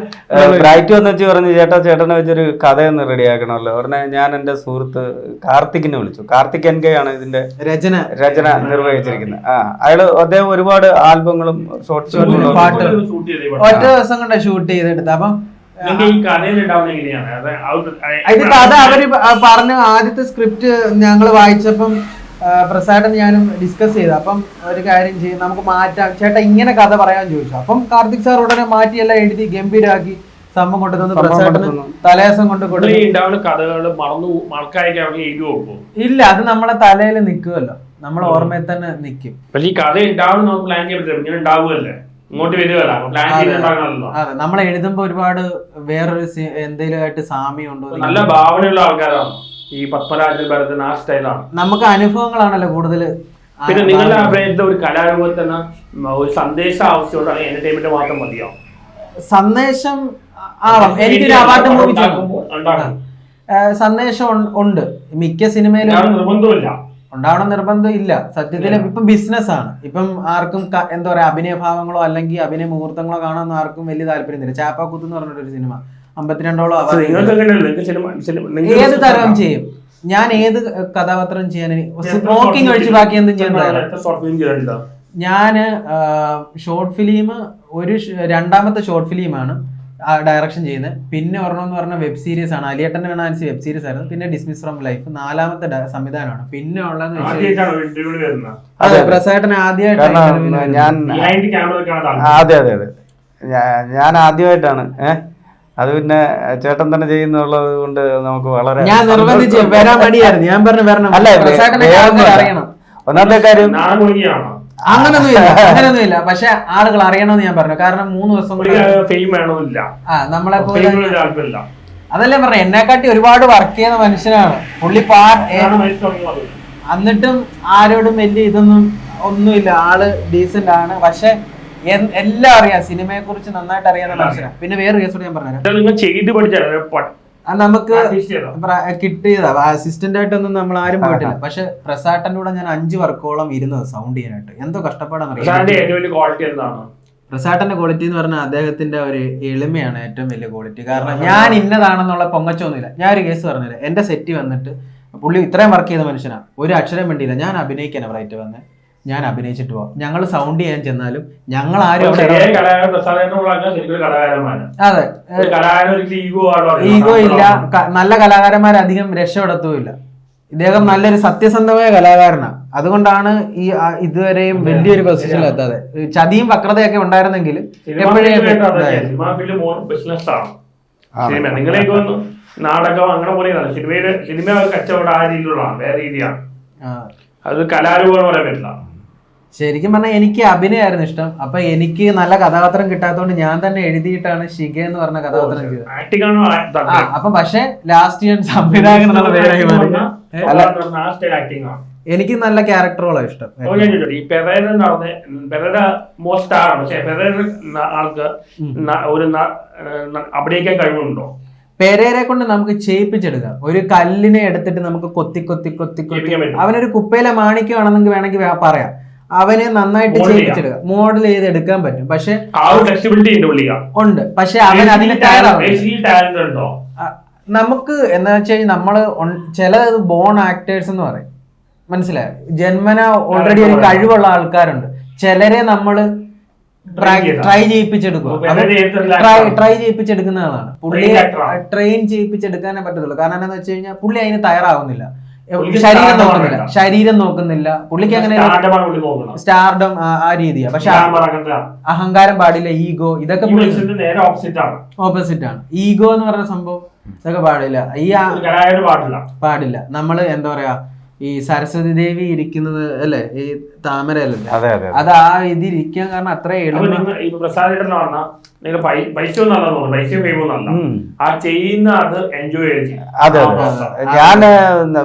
ബ്രൈറ്റ് വന്ന് വെച്ച് പറഞ്ഞു, ചേട്ടനെ വെച്ചൊരു കഥയൊന്ന് റെഡിയാക്കണമല്ലോ. ഉടനെ ഞാൻ എൻ്റെ സുഹൃത്ത് കാർത്തിക്കിനെ വിളിച്ചു. കാർത്തിക് NK ആണ് ഇതിന്റെ രചന നിർവഹിച്ചിരിക്കുന്നത്. അദ്ദേഹം ഒരുപാട് ആൽബങ്ങളും ഷോർട്സ് ഒറ്റ ദിവസം കൊണ്ട് ഷൂട്ട് ചെയ്തെടുത്ത്. അപ്പം ഇത് കഥ അവര് പറഞ്ഞു. ആദ്യത്തെ സ്ക്രിപ്റ്റ് ഞങ്ങൾ വായിച്ചപ്പം പ്രസാദൻ ഞാനും ഡിസ്കസ് ചെയ്തു. അപ്പം ഒരു കാര്യം ചെയ്യും, നമുക്ക് മാറ്റാം ചേട്ടാ, ഇങ്ങനെ കഥ പറയാൻ ചോദിച്ചു. അപ്പം കാർത്തിക് സാർ ഉടനെ മാറ്റിയെല്ലാം എഴുതി ഗംഭീരാക്കി സംഭവം കൊണ്ടുതന്നു. പ്രസാദന് തലേദിവസം കൊണ്ട് ഇല്ല, അത് നമ്മളെ തലയിൽ നിൽക്കുമല്ലോ, നമ്മളെ ഓർമ്മയിൽ തന്നെ നിൽക്കും. അതെ, നമ്മൾ എഴുതുമ്പോ ഒരുപാട് വേറൊരു എന്തെങ്കിലും ആയിട്ട് സാമ്യം ഉണ്ടോ, നല്ല ഭാവനയുള്ള ആൾക്കാരാണ് ഈ പത്മരാജൻ ഭരതൻ, ആ സ്റ്റൈലാണ്. നമുക്ക് അനുഭവങ്ങളാണല്ലോ കൂടുതൽ. പിന്നെ നിങ്ങളുടെ അഭിനയത്തിൽ ഒരു കലാരൂപത്തിന് ഒരു സന്ദേശം ആവശ്യമുണ്ടാണ്, എന്റർടൈൻമെന്റ് മാത്രം മതിയോ? സന്ദേശം ആവാം. എനിക്കൊരു അവാർഡ് മൂവി സന്ദേശം ഉണ്ട് മിക്ക സിനിമയിലും. നിർബന്ധമില്ല, ഉണ്ടാവണം നിർബന്ധം ഇല്ല. സത്യത്തിൽ ഇപ്പം ബിസിനസ് ആണ്. ഇപ്പം ആർക്കും എന്താ പറയാ, അഭിനയഭാവങ്ങളോ അല്ലെങ്കിൽ അഭിനയ മുഹൂർത്തങ്ങളോ കാണാൻ ആർക്കും വലിയ താല്പര്യമില്ല. ചാപ്പാക്കുത്ത് എന്ന് പറഞ്ഞൊരു സിനിമ 52ഓളം ഏത് തരം ചെയ്യും. ഞാൻ ഏത് കഥാപാത്രം ചെയ്യാൻ സ്മോക്കിംഗ് ഒഴിച്ച് ബാക്കി എന്തും ചെയ്യാൻ. ഞാന് ഷോർട്ട് ഫിലിം, രണ്ടാമത്തെ ഷോർട്ട് ഫിലിമാണ് ഡയറക്ഷൻ ചെയ്യുന്നത്. പിന്നെ ഒരെണ്ണം പറഞ്ഞ വെബ് സീരീസ് ആണ്, അലിയേട്ടന്റെ വേണാൻസി വെബ് സീരീസ് ആയിരുന്നു. പിന്നെ ഡിസ്മിസ് ഫ്രം ലൈഫ് 4ാമത്തെ സംവിധാനമാണ്. പിന്നെ ഉള്ളതെന്ന് വെച്ചാൽ അതെ, പ്രസാദൻ ആദ്യമായിട്ട് ഞാൻ ആദ്യമായിട്ടാണ് അത് പിന്നെ ചേട്ടൻ തന്നെ ചെയ്യുന്നുള്ളത് കൊണ്ട് നമുക്ക് വളരെ ഞാൻ നിർബന്ധിച്ച് വരാൻ മടിയായിരുന്നു. ഞാൻ പറഞ്ഞു വരണം, അറിയണം. ഒന്നാമത്തെ കാര്യം അങ്ങനൊന്നുമില്ല. പക്ഷെ ആളുകൾ അറിയണമെന്ന് ഞാൻ പറഞ്ഞു. കാരണം 3 ദിവസം നമ്മളെ അതല്ലേ പറഞ്ഞ, എന്നെക്കാട്ടി ഒരുപാട് വർക്ക് ചെയ്യുന്ന മനുഷ്യനാണ് പുള്ളി. എന്നിട്ടും ആരോടും വലിയ ഇതൊന്നും ഒന്നുമില്ല, ആള് ഡീസന്റ് ആണ്. പക്ഷെ എല്ലാം അറിയാം, സിനിമയെ കുറിച്ച് നന്നായിട്ട് അറിയാവുന്ന മനുഷ്യനാണ്. പിന്നെ വേറെ കേസോട് ഞാൻ പറഞ്ഞു, നമുക്ക് കിട്ടിയതാ. അസിസ്റ്റന്റ് ആയിട്ടൊന്നും നമ്മൾ ആരും പോയിട്ടില്ല. പക്ഷെ പ്രസാദന്റെ കൂടെ ഞാൻ 5 വർക്കോളം ഇരുന്നത് സൗണ്ട് ചെയ്യാനായിട്ട്. എന്തോ കഷ്ടപ്പാടാന്ന് അറിയാം. പ്രസാദന്റെ ക്വാളിറ്റി എന്ന് പറഞ്ഞാൽ അദ്ദേഹത്തിന്റെ ഒരു എളിമയാണ് ഏറ്റവും വലിയ ക്വാളിറ്റി. കാരണം ഞാൻ ഇന്നതാണെന്നുള്ള പൊങ്ങച്ചൊന്നുമില്ല. ഞാൻ ഒരു കേസ് പറഞ്ഞില്ല, എന്റെ സെറ്റ് വന്നിട്ട് പുള്ളി ഇത്രയും വർക്ക് ചെയ്ത മനുഷ്യനാണ്, ഒരു അക്ഷരം വേണ്ടിയില്ല. ഞാൻ അഭിനയിക്കാനാണ് ബ്രൈറ്റ് വന്നത്, ഞാൻ അഭിനയിച്ചിട്ട് പോവാം. ഞങ്ങൾ സൗണ്ട് ചെയ്യാൻ ചെന്നാലും ഞങ്ങൾ ആരും അതെ ഈഗോ ഇല്ല. നല്ല കലാകാരന്മാരധികം രക്ഷപ്പെടത്തുമില്ല. ഇദ്ദേഹം നല്ലൊരു സത്യസന്ധമായ കലാകാരനാണ്. അതുകൊണ്ടാണ് ഈ ഇതുവരെയും വലിയൊരു പൊസിഷനിൽ എത്താതെ. ചതിയും വക്രതയൊക്കെ ഉണ്ടായിരുന്നെങ്കിൽ നാടകം അങ്ങനെ പോലെയാണ്. സിനിമ കച്ചവടം ആ രീതിയിലുള്ളതാണ്, വേറെ രീതിയാണ്. അത് കലാരൂപം പോലെ വരില്ല. ശരിക്കും പറഞ്ഞാൽ എനിക്ക് അഭിനയമായിരുന്നു ഇഷ്ടം. അപ്പൊ എനിക്ക് നല്ല കഥാപാത്രം കിട്ടാത്തതുകൊണ്ട് ഞാൻ തന്നെ എഴുതിയിട്ടാണ് ശിഖ എന്ന് പറഞ്ഞ കഥാപാത്രം ചെയ്തത്. അപ്പൊ പക്ഷെ ലാസ്റ്റ് ഞാൻ സംവിധായകൻ എന്നുള്ള പേരായി മാറി. എനിക്ക് നല്ല ക്യാരക്ടറുകളാണ് ഇഷ്ടം. ഈ പെരേര മോസ്റ്റ് ആണ്, പക്ഷെ പെരേര ആൾക്ക് ഒരു അഭിനയിക്കാൻ കഴിവുണ്ടോ? പെരേരെ കൊണ്ട് നമുക്ക് ചെയ്യിപ്പിച്ചെടുക്കാം. ഒരു കല്ലിനെ എടുത്തിട്ട് നമുക്ക് കൊത്തി അവനൊരു കുപ്പയിലെ മാണിക്യമാണെന്നെങ്കിൽ വേണമെങ്കിൽ പറയാം. അവനെ നന്നായിട്ട് ചെയ്യിപ്പിച്ചെടുക്കാം, മോഡൽ ചെയ്ത് എടുക്കാൻ പറ്റും. പക്ഷെ ഉണ്ട്, പക്ഷെ അവൻ അതിന് തയ്യാറാവുന്നു. നമുക്ക് എന്താ വെച്ചാൽ നമ്മള് ചില ബോൺ ആക്ടേഴ്സ് എന്ന് പറയും, മനസ്സിലായോ? ജന്മന ഓൾറെഡി ഒരു കഴിവുള്ള ആൾക്കാരുണ്ട്. ചിലരെ നമ്മള് ട്രൈ ചെയ്യിപ്പിച്ചെടുക്കുന്നതാണ്. പുള്ളിയെ ട്രെയിൻ ചെയ്യിപ്പിച്ചെടുക്കാനേ പറ്റത്തുള്ളൂ. കാരണം എന്താണെന്ന് വെച്ച് കഴിഞ്ഞാൽ പുള്ളി അതിന് തയ്യാറാവുന്നില്ല, ശരീരം നോക്കുന്നില്ല. പുള്ളിക്ക് അങ്ങനെ സ്റ്റാർഡം ആ രീതിയാ. പക്ഷെ അഹങ്കാരം പാടില്ല, ഈഗോ, ഇതൊക്കെ ഓപ്പോസിറ്റ് ആണ്. ഈഗോ എന്ന് പറയുന്ന സംഭവം ഇതൊക്കെ പാടില്ല, പാടില്ല. നമ്മള് എന്താ പറയാ, ഈ സരസ്വതി ദേവി ഇരിക്കുന്നത് അല്ലേ, ഈ താമരയല്ലേ, അതെ അതെ അത് ആ ഇതിൽ ഇരിക്കാൻ കാരണം അത്ര പ്രസാദേട്ടനാണ് നിങ്ങൾ പൈസ ഒന്നും പൈസ ഫെയിമൊന്നല്ല, ആ ചെയ്യുന്ന അത് എൻജോയ് ചെയ്യും. അതെ അതെ, ഞാൻ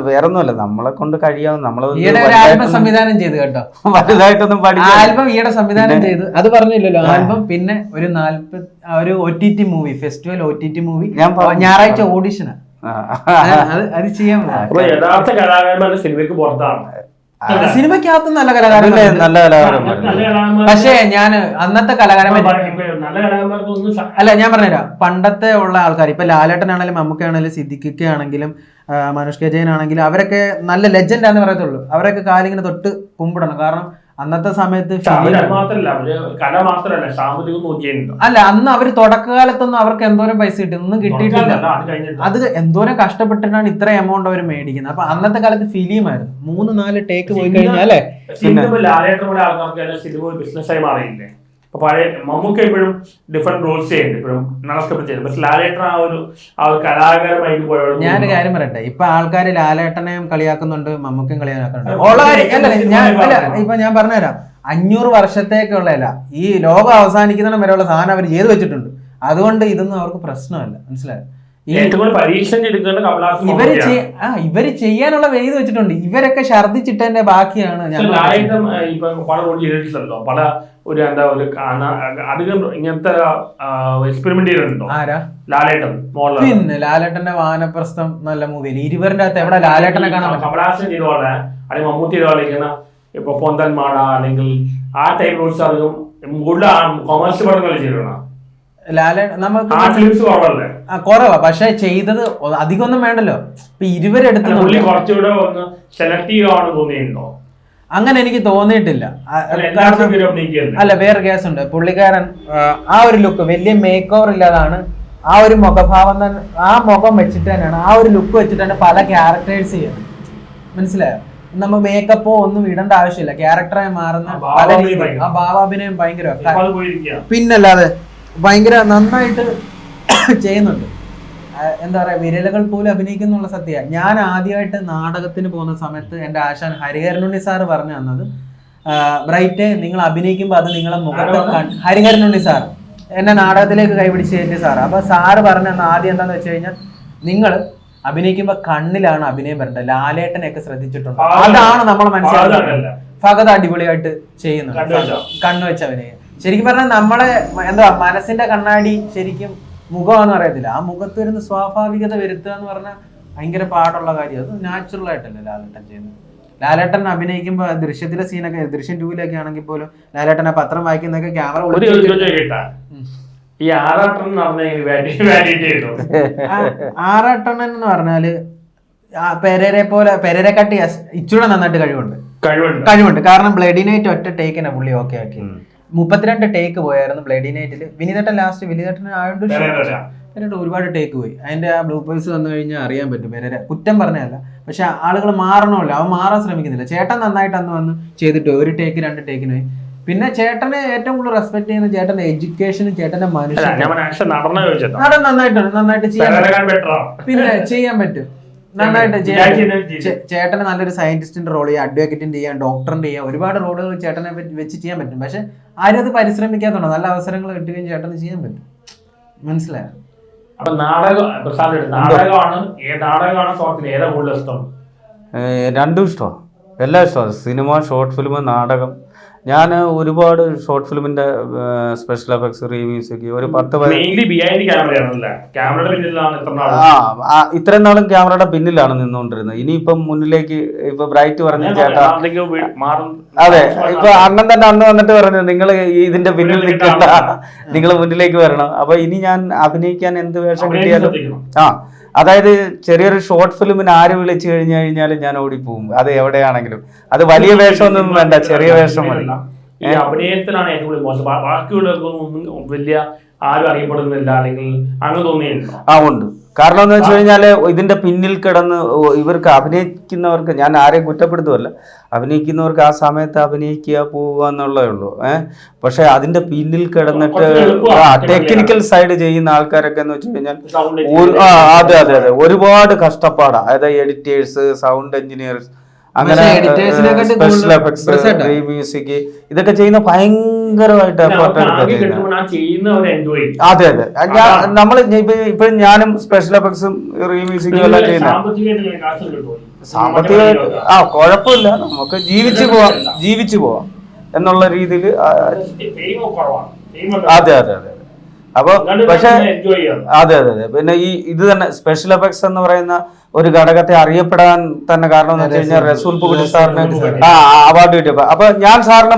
വേറൊന്നുമല്ല, നമ്മളെ കൊണ്ട് കഴിയാവുന്ന നമ്മള് ഈയിടെ ഒരു ആൽബം സംവിധാനം ചെയ്തു കേട്ടോ, വലുതായിട്ടൊന്നും ആൽബം ഈയിടെ സംവിധാനം ചെയ്തു, അത് പറഞ്ഞില്ലല്ലോ ആൽബം. പിന്നെ ഒരു ഒരു OTT movie, festival OTT movie ഞായറാഴ്ച ഓഡിഷനാ, അത് ചെയ്യാൻ യഥാർത്ഥ കലാകാരന്മാരുടെ സിനിമയ്ക്ക് പുറത്താണ്. സിനിമയ്ക്കകത്ത് നല്ല കലാകാരൻ, നല്ല കലാകാരൻ. പക്ഷേ ഞാൻ അന്നത്തെ കലാകാരന്മാർ നല്ല കലാകാരന്മാർക്കൊന്നും അല്ല, ഞാൻ പറഞ്ഞുതരാം, പണ്ടത്തെ ഉള്ള ആൾക്കാർ, ഇപ്പൊ ലാലേട്ടനാണെങ്കിലും മമ്മൂക്കയാണെങ്കിലും സിദ്ദിഖ് ആണെങ്കിലും മനുഷ് കെ ജയൻ ആണെങ്കിലും അവരൊക്കെ നല്ല ലെജൻഡ് ആണെന്ന് പറയത്തുള്ളൂ. അവരൊക്കെ കാലിങ്ങനെ തൊട്ട് കുമ്പിടണം. കാരണം അന്നത്തെ സമയത്ത് കല മാത്രല്ല സാമ്പത്തികം നോക്കിയിട്ടുണ്ടോ? അല്ല, അന്ന് അവര് തുടക്കകാലത്തൊന്നും അവർക്ക് എന്തോരം പൈസ കിട്ടി, ഒന്നും കിട്ടിയിട്ടില്ല. അത് എന്തോരം കഷ്ടപ്പെട്ടിട്ടാണ് ഇത്ര എമൗണ്ട് അവർ മേടിക്കുന്നത്. അപ്പൊ അന്നത്തെ കാലത്ത് ഫിലിമായിരുന്നു, 3-4 ടേക്ക് പോയി കഴിഞ്ഞാൽ അല്ലേ, ലാലേട്ടനോടെ ആൾക്കാർക്ക് സിനിമ ബിസിനസ്സായി മാറിയില്ലേ. അപ്പൊ പഴയ മമ്മൂക്ക എപ്പോഴും ഡിഫറെന്റ് റോൾസ് ചെയ്യുന്നുണ്ട്, ഇപ്പോഴും നമസ്കാരം ചെയ്യുന്നത്. പക്ഷെ ലാലേട്ടൻ ആ ഒരു കലാകാരമായിട്ട് പോയത്. ഞാനൊരു കാര്യം പറയട്ടെ, ഇപ്പൊ ആൾക്കാർ ലാലേട്ടനെയും കളിയാക്കുന്നുണ്ട്, മമ്മൂക്കയും കളിയാക്കുന്നുണ്ട്. ഉള്ള കാര്യം ഇപ്പൊ ഞാൻ പറഞ്ഞുതരാം, 500 വർഷത്തേക്കുള്ളതല്ല, ഈ ലോകം അവസാനിക്കുന്ന വരെയുള്ള സാധനം അവർ ചെയ്തു വെച്ചിട്ടുണ്ട്. അതുകൊണ്ട് ഇതൊന്നും അവർക്ക് പ്രശ്നമല്ല, മനസ്സിലായോ? ഇവര് ചെയ്യാനുള്ള ചെയ്ത് വെച്ചിട്ടുണ്ട്. ഇവരൊക്കെ ഛർദിച്ചിട്ടതിന്റെ ബാക്കിയാണ്. പല ഒരു എന്താ ഒരു അധികം ഇങ്ങനത്തെ എക്സ്പെരിമെന്റ് ചെയ്തിട്ടുണ്ടോ? ആരാ? ലാലേട്ടൻ. പിന്നെ ലാലേട്ടന്റെ വാനപ്രസ്ഥം നല്ല മൂവിയില് 20-ന്റെ അകത്ത് എവിടെ ലാലേട്ടനെ കാണാൻ? കമലഹാസൻ ചെയ്തോളെ അല്ലെങ്കിൽ മമ്മൂട്ടി ചെയ്തോളെ ഇങ്ങനെ ഇപ്പൊ പൊന്തൻ മാട അല്ലെങ്കിൽ ആ ടൈപ്പ് റോൾസ് അധികം കൂടുതൽ കൊമേഴ്സ്യൽ പടങ്ങൾ ചെയ്തോളാം. നമുക്ക് കുറവാ, പക്ഷെ ചെയ്തത് അധികം ഒന്നും വേണ്ടല്ലോ. ഇപ്പൊ 20 എടുത്ത് കുറച്ചുകൂടെ ഒന്ന് സെലക്റ്റീവ് ആണെന്ന് തോന്നിയിട്ടുണ്ടോ? അങ്ങനെ എനിക്ക് തോന്നിയിട്ടില്ല. അല്ല, വേറെ കേസ് ഉണ്ട്. പുള്ളിക്കാരൻ ആ ഒരു ലുക്ക്, വലിയ മേക്ക് ഓവർ ഇല്ലാതാണ്, ആ ഒരു മുഖഭാവം തന്നെ, ആ മുഖം വെച്ചിട്ട് തന്നെയാണ്, ആ ഒരു ലുക്ക് വെച്ചിട്ട് തന്നെ പല ക്യാരക്ടേഴ്സ് ചെയ്യുന്നത്. മനസ്സിലായോ? നമ്മൾ മേക്കപ്പോ ഒന്നും ഇടേണ്ട ആവശ്യമില്ല, ക്യാരക്ടറായി മാറുന്ന പല രീതിയിൽ. ആ ഭാവാഭിനയം ഭയങ്കര, പിന്നല്ലാതെ ഭയങ്കര നന്നായിട്ട് ചെയ്യുന്നുണ്ട്. എന്താ പറയാ, വിരലുകൾ പോലും അഭിനയിക്കുന്നുള്ള സത്യ. ഞാൻ ആദ്യമായിട്ട് നാടകത്തിന് പോകുന്ന സമയത്ത് എൻ്റെ ആശാൻ ഹരിഹരനുണ്ണി സാറ് പറഞ്ഞു തന്നത്, ബ്രൈറ്റ് നിങ്ങൾ അഭിനയിക്കുമ്പോൾ അത് നിങ്ങളെ മുഖത്ത്, ഹരിഹരനുണ്ണി സാർ എന്നെ നാടകത്തിലേക്ക് കൈപിടിച്ച് കയറ്റിയ സാറ്. അപ്പൊ സാറ് പറഞ്ഞു തന്ന ആദ്യം എന്താന്ന് വെച്ച് കഴിഞ്ഞാൽ, നിങ്ങൾ അഭിനയിക്കുമ്പോ കണ്ണിലാണ് അഭിനയം വരേണ്ടത്. ലാലേട്ടനെയൊക്കെ ശ്രദ്ധിച്ചിട്ടുണ്ട്, അതാണ് നമ്മൾ മനസ്സിലാക്കുന്നത്. ഫഹദ് അടിപൊളിയായിട്ട് ചെയ്യുന്നുണ്ട്, കണ്ണു വെച്ച് അഭിനയം. ശരിക്കും പറഞ്ഞാൽ നമ്മളെ എന്താ മനസ്സിന്റെ കണ്ണാടി ശരിക്കും മുഖമാണെന്ന് അറിയത്തില്ല. ആ മുഖത്ത് വരുന്ന സ്വാഭാവികത വരുത്തുക എന്ന് പറഞ്ഞാൽ ഭയങ്കര പാടുള്ള കാര്യം. അത് നാച്ചുറൽ ആയിട്ടല്ലേ ലാലേട്ടൻ ചെയ്യുന്നത്. ലാലേട്ടൻ അഭിനയിക്കുമ്പോ ദൃശ്യത്തിലെ സീനൊക്കെ, ദൃശ്യം 2-ലൊക്കെ ആണെങ്കിൽ പോലും ലാലേട്ടൻ ആ പത്രം വായിക്കുന്നൊക്കെ ക്യാമറ ആറാട്ടണ്ണൻ എന്ന് പറഞ്ഞാല് പെരേരെ കട്ടി ഇച്ചൂടെ നന്നായിട്ട് കഴിവുണ്ട്. കാരണം ബ്ലഡി നൈറ്റ് ഒറ്റ ടേക്കിനെ പുള്ളി ഓക്കെ ആക്കി. 32 ടേക്ക് പോയായിരുന്നു ബ്ലഡി നൈറ്റിൽ. വിനീതേട്ടൻ ലാസ്റ്റ്, വിനീതേട്ടൻ ആയതുകൊണ്ട് ഒരുപാട് ടേക്ക് പോയി. അതിന്റെ ആ ബ്ലൂപ്പേഴ്സ് വന്നു കഴിഞ്ഞാൽ അറിയാൻ പറ്റും. പെരേര കുറ്റം പറഞ്ഞല്ല, പക്ഷെ ആളുകൾ മാറണമല്ലോ, അവൻ മാറാൻ ശ്രമിക്കുന്നില്ല. ചേട്ടൻ നന്നായിട്ട് അന്ന് വന്ന് ചെയ്തിട്ട് 1 ടേക്ക് 2 ടേക്കിന് പോയി. പിന്നെ ചേട്ടനെ ഏറ്റവും കൂടുതൽ റെസ്പെക്ട് ചെയ്യുന്ന ചേട്ടന്റെ എഡ്യൂക്കേഷനും ചേട്ടന്റെ നടൻ നന്നായിട്ട് ചെയ്യാൻ പറ്റും. നന്നായിട്ട് ചേട്ടന് നല്ലൊരു സയന്റിസ്റ്റിന്റെ റോൾ ചെയ്യാം, അഡ്വക്കേറ്റിന്റെ ചെയ്യാം, ഡോക്ടറിന്റെ ചെയ്യാം, ഒരുപാട് റോളുകൾ ചേട്ടനെ വെച്ച് ചെയ്യാൻ പറ്റും. പക്ഷെ ആരും അത് പരിശ്രമിക്കാത്തതുണ്ടോ? നല്ല അവസരങ്ങൾ കിട്ടുകയും ചേട്ടന് ചെയ്യാൻ പറ്റും. മനസ്സിലായോ? രണ്ടും ഇഷ്ടമാണ്, എല്ലാം ഇഷ്ടമാണ്. സിനിമ, ഷോർട്ട് ഫിലിം, നാടകം. ഞാൻ ഒരുപാട് ഷോർട്ട് ഫിലിമിന്റെ സ്പെഷ്യൽ എഫക്ട്സ്, റിവ്യൂസ് ഒക്കെ ഒരു 10 ഇത്രയും നാളും ക്യാമറയുടെ പിന്നിലാണ് നിന്നുകൊണ്ടിരുന്നത്. ഇനിയിപ്പം മുന്നിലേക്ക് ഇപ്പൊ ബ്രൈറ്റ് പറഞ്ഞു ചേട്ടാ, അതെ, ഇപ്പൊ അണ്ണൻ തന്നെ അന്ന് വന്നിട്ട് പറഞ്ഞു നിങ്ങൾ ഇതിന്റെ പിന്നിൽ നിൽക്കണ്ട, നിങ്ങൾ മുന്നിലേക്ക് വരണം. അപ്പൊ ഇനി ഞാൻ അഭിനയിക്കാൻ എന്ത് വേഷം കിട്ടിയാലും അതായത് ചെറിയൊരു ഷോർട്ട് ഫിലിമിന് ആര് വിളിച്ചു കഴിഞ്ഞാലും ഞാൻ ഓടിപ്പോവും. അത് എവിടെയാണെങ്കിലും, അത് വലിയ വേഷമൊന്നും വേണ്ട, ചെറിയ വേഷം മതി. അഭിനയത്തിലാണ് ഏറ്റവും കൂടുതൽ മോശം. ബാക്കിയുള്ളവർക്കൊന്നും വലിയ ആരും അറിയപ്പെടുന്നില്ല അല്ലെങ്കിൽ അങ്ങനെ തോന്നിയിട്ടുണ്ടോ? ഉണ്ട്. കാരണം എന്ന് വെച്ച് കഴിഞ്ഞാൽ ഇതിന്റെ പിന്നിൽ കിടന്ന് ഇവർക്ക് അഭിനയിക്കുന്നവർക്ക്, ഞാൻ ആരെയും കുറ്റപ്പെടുത്തുമല്ല, അഭിനയിക്കുന്നവർക്ക് ആ സമയത്ത് അഭിനയിക്കുക പോവുക എന്നുള്ളതേ ഉള്ളൂ. പക്ഷെ അതിന്റെ പിന്നിൽ കിടന്നിട്ട് ടെക്നിക്കൽ സൈഡ് ചെയ്യുന്ന ആൾക്കാരൊക്കെ എന്ന് വെച്ച് കഴിഞ്ഞാൽ അതെ ഒരുപാട് കഷ്ടപ്പാടാണ്. അതായത് എഡിറ്റേഴ്സ്, സൗണ്ട് എഞ്ചിനീയേഴ്സ്, അങ്ങനെ സ്പെഷ്യൽ എഫക്ട്സ്, മ്യൂസിക്, ഇതൊക്കെ ചെയ്യുന്ന ഭയങ്കരമായിട്ട് എഫേർട്ട് അതെ അതെ. നമ്മൾ ഇപ്പോഴും ഞാനും സ്പെഷ്യൽ എഫക്ട്സും റീമ്യൂസിക്കും എല്ലാം ചെയ്യുന്ന സാമ്പത്തിക കുഴപ്പമില്ല, നമുക്ക് ജീവിച്ചു പോവാം എന്നുള്ള രീതിയിൽ. അതെ അതെ അതെ. അപ്പൊ പക്ഷെ അതെ അതെ അതെ. പിന്നെ ഇത് തന്നെ സ്പെഷ്യൽ എഫക്ട്സ് എന്ന് പറയുന്ന ഒരു ഘടകത്തെ അറിയപ്പെടാൻ തന്നെ കാരണം എന്ന് വെച്ച് കഴിഞ്ഞാൽ റസൂൽ പൂക്കുട്ടി സാറിന് അവാർഡ് കിട്ടിയപ്പോ അപ്പൊ ഞാൻ സാറിനെ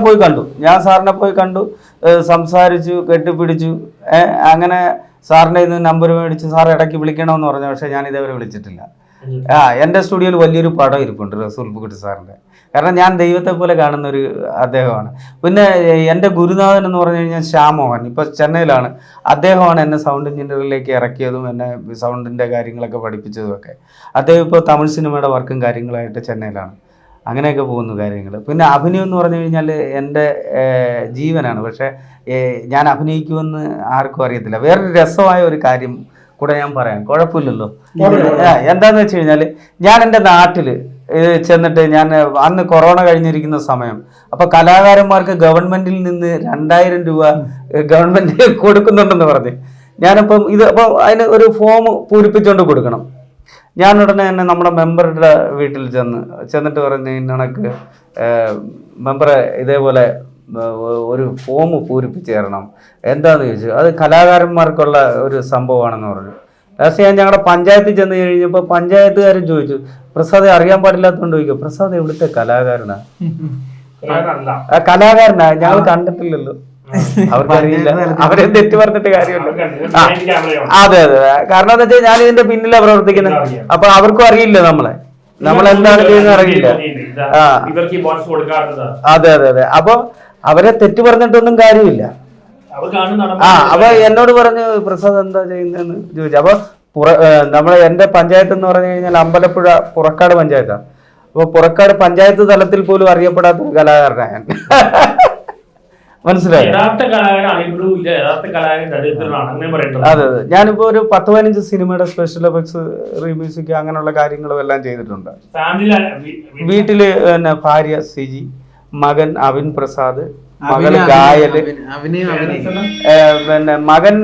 പോയി കണ്ടു, സംസാരിച്ചു, കെട്ടിപ്പിടിച്ചു. അങ്ങനെ സാറിന്റെ ഇന്ന് നമ്പർ മേടിച്ച് സാർ ഇടയ്ക്ക് വിളിക്കണമെന്ന് പറഞ്ഞു. പക്ഷെ ഞാൻ ഇതേവരെ വിളിച്ചിട്ടില്ല. എൻ്റെ സ്റ്റുഡിയോയിൽ വലിയൊരു പടം ഇരിപ്പുണ്ട് റസൂൽ പൂക്കുട്ടി സാറിന്റെ. കാരണം ഞാൻ ദൈവത്തെ പോലെ കാണുന്ന ഒരു അദ്ദേഹമാണ്. പിന്നെ എൻ്റെ ഗുരുനാഥൻ എന്ന് പറഞ്ഞു കഴിഞ്ഞാൽ ശ്യാമോഹൻ, ഇപ്പോൾ ചെന്നൈയിലാണ്. അദ്ദേഹമാണ് എന്നെ സൗണ്ട് എഞ്ചിനീയറിലേക്ക് ഇറക്കിയതും എന്നെ സൗണ്ടിൻ്റെ കാര്യങ്ങളൊക്കെ പഠിപ്പിച്ചതുമൊക്കെ. അദ്ദേഹം ഇപ്പോൾ തമിഴ് സിനിമയുടെ വർക്കും കാര്യങ്ങളായിട്ട് ചെന്നൈയിലാണ്. അങ്ങനെയൊക്കെ പോകുന്നു കാര്യങ്ങൾ. പിന്നെ അഭിനയം എന്ന് പറഞ്ഞു കഴിഞ്ഞാൽ എൻ്റെ ജീവനാണ്. പക്ഷേ ഞാൻ അഭിനയിക്കുമെന്ന് ആർക്കും അറിയത്തില്ല. വേറൊരു രസമായ ഒരു കാര്യം കൂടെ ഞാൻ പറയാം, കുഴപ്പമില്ലല്ലോ. എന്താന്ന് വെച്ച് കഴിഞ്ഞാൽ ഞാൻ എൻ്റെ നാട്ടിൽ ചെന്നിട്ട് ഞാൻ അന്ന് കൊറോണ കഴിഞ്ഞിരിക്കുന്ന സമയം, അപ്പൊ കലാകാരന്മാർക്ക് ഗവൺമെന്റിൽ നിന്ന് 2000 രൂപ ഗവൺമെന്റ് കൊടുക്കുന്നുണ്ടെന്ന് പറഞ്ഞ് ഞാനപ്പം അപ്പോൾ അതിന് ഒരു ഫോം പൂരിപ്പിച്ചുകൊണ്ട് കൊടുക്കണം. ഞാൻ ഉടനെ തന്നെ നമ്മുടെ മെമ്പറുടെ വീട്ടിൽ ചെന്നിട്ട് പറഞ്ഞ് ഇന്നണക്ക് മെമ്പറെ ഇതേപോലെ ഒരു ഫോം പൂരിപ്പിച്ച് തരണം. എന്താന്ന് ചോദിച്ചു. അത് കലാകാരന്മാർക്കുള്ള ഒരു സംഭവമാണെന്ന് പറഞ്ഞു. ലാസ്റ്റ് ഞാൻ ഞങ്ങളുടെ പഞ്ചായത്തിൽ ചെന്ന് കഴിഞ്ഞപ്പോൾ പഞ്ചായത്തുകാരൻ ചോദിച്ചു, പ്രസാദ് അറിയാൻ പാടില്ലാത്തതുകൊണ്ട് ചോദിക്കും, പ്രസാദ് ഇവിടുത്തെ കലാകാരനാ ഞങ്ങൾ കണ്ടിട്ടില്ലല്ലോ, അവർക്കറിയില്ല, അവരെ തെറ്റ് പറഞ്ഞിട്ട് കാര്യമല്ലോ. അതെ അതെ. കാരണം എന്താ വെച്ചാൽ ഞാൻ ഇതിന്റെ പിന്നിലാ പ്രവർത്തിക്കുന്നത്. അപ്പൊ അവർക്കും അറിയില്ല നമ്മളെന്താണ് ചെയ്യുന്നത് അറിയില്ല. അതെ അതെ അതെ. അപ്പൊ അവരെ തെറ്റ് പറഞ്ഞിട്ടൊന്നും കാര്യമില്ല. അപ്പൊ എന്നോട് പറഞ്ഞു, പ്രസാദ് എന്താ ചെയ്യുന്നതെന്ന് ചോദിച്ചു. അപ്പൊ എന്റെ പഞ്ചായത്ത് എന്ന് പറഞ്ഞു കഴിഞ്ഞാൽ അമ്പലപ്പുഴ പുറക്കാട് പഞ്ചായത്താണ്. അപ്പൊ പുറക്കാട് പഞ്ചായത്ത് തലത്തിൽ പോലും അറിയപ്പെടാത്ത ഒരു കലാകാരനാണ് ഞാൻ. മനസ്സിലായി. അതെ അതെ. ഞാനിപ്പോ ഒരു 10-15 സിനിമയുടെ സ്പെഷ്യൽ എഫക്ട്സ്, റീമ്യൂസിക് അങ്ങനെയുള്ള കാര്യങ്ങളും എല്ലാം ചെയ്തിട്ടുണ്ട്. വീട്ടില് പിന്നെ ഭാര്യ സിജി, മകൻ അവിൻ പ്രസാദ്, മകള് ഗായല്, പിന്നെ മകൻ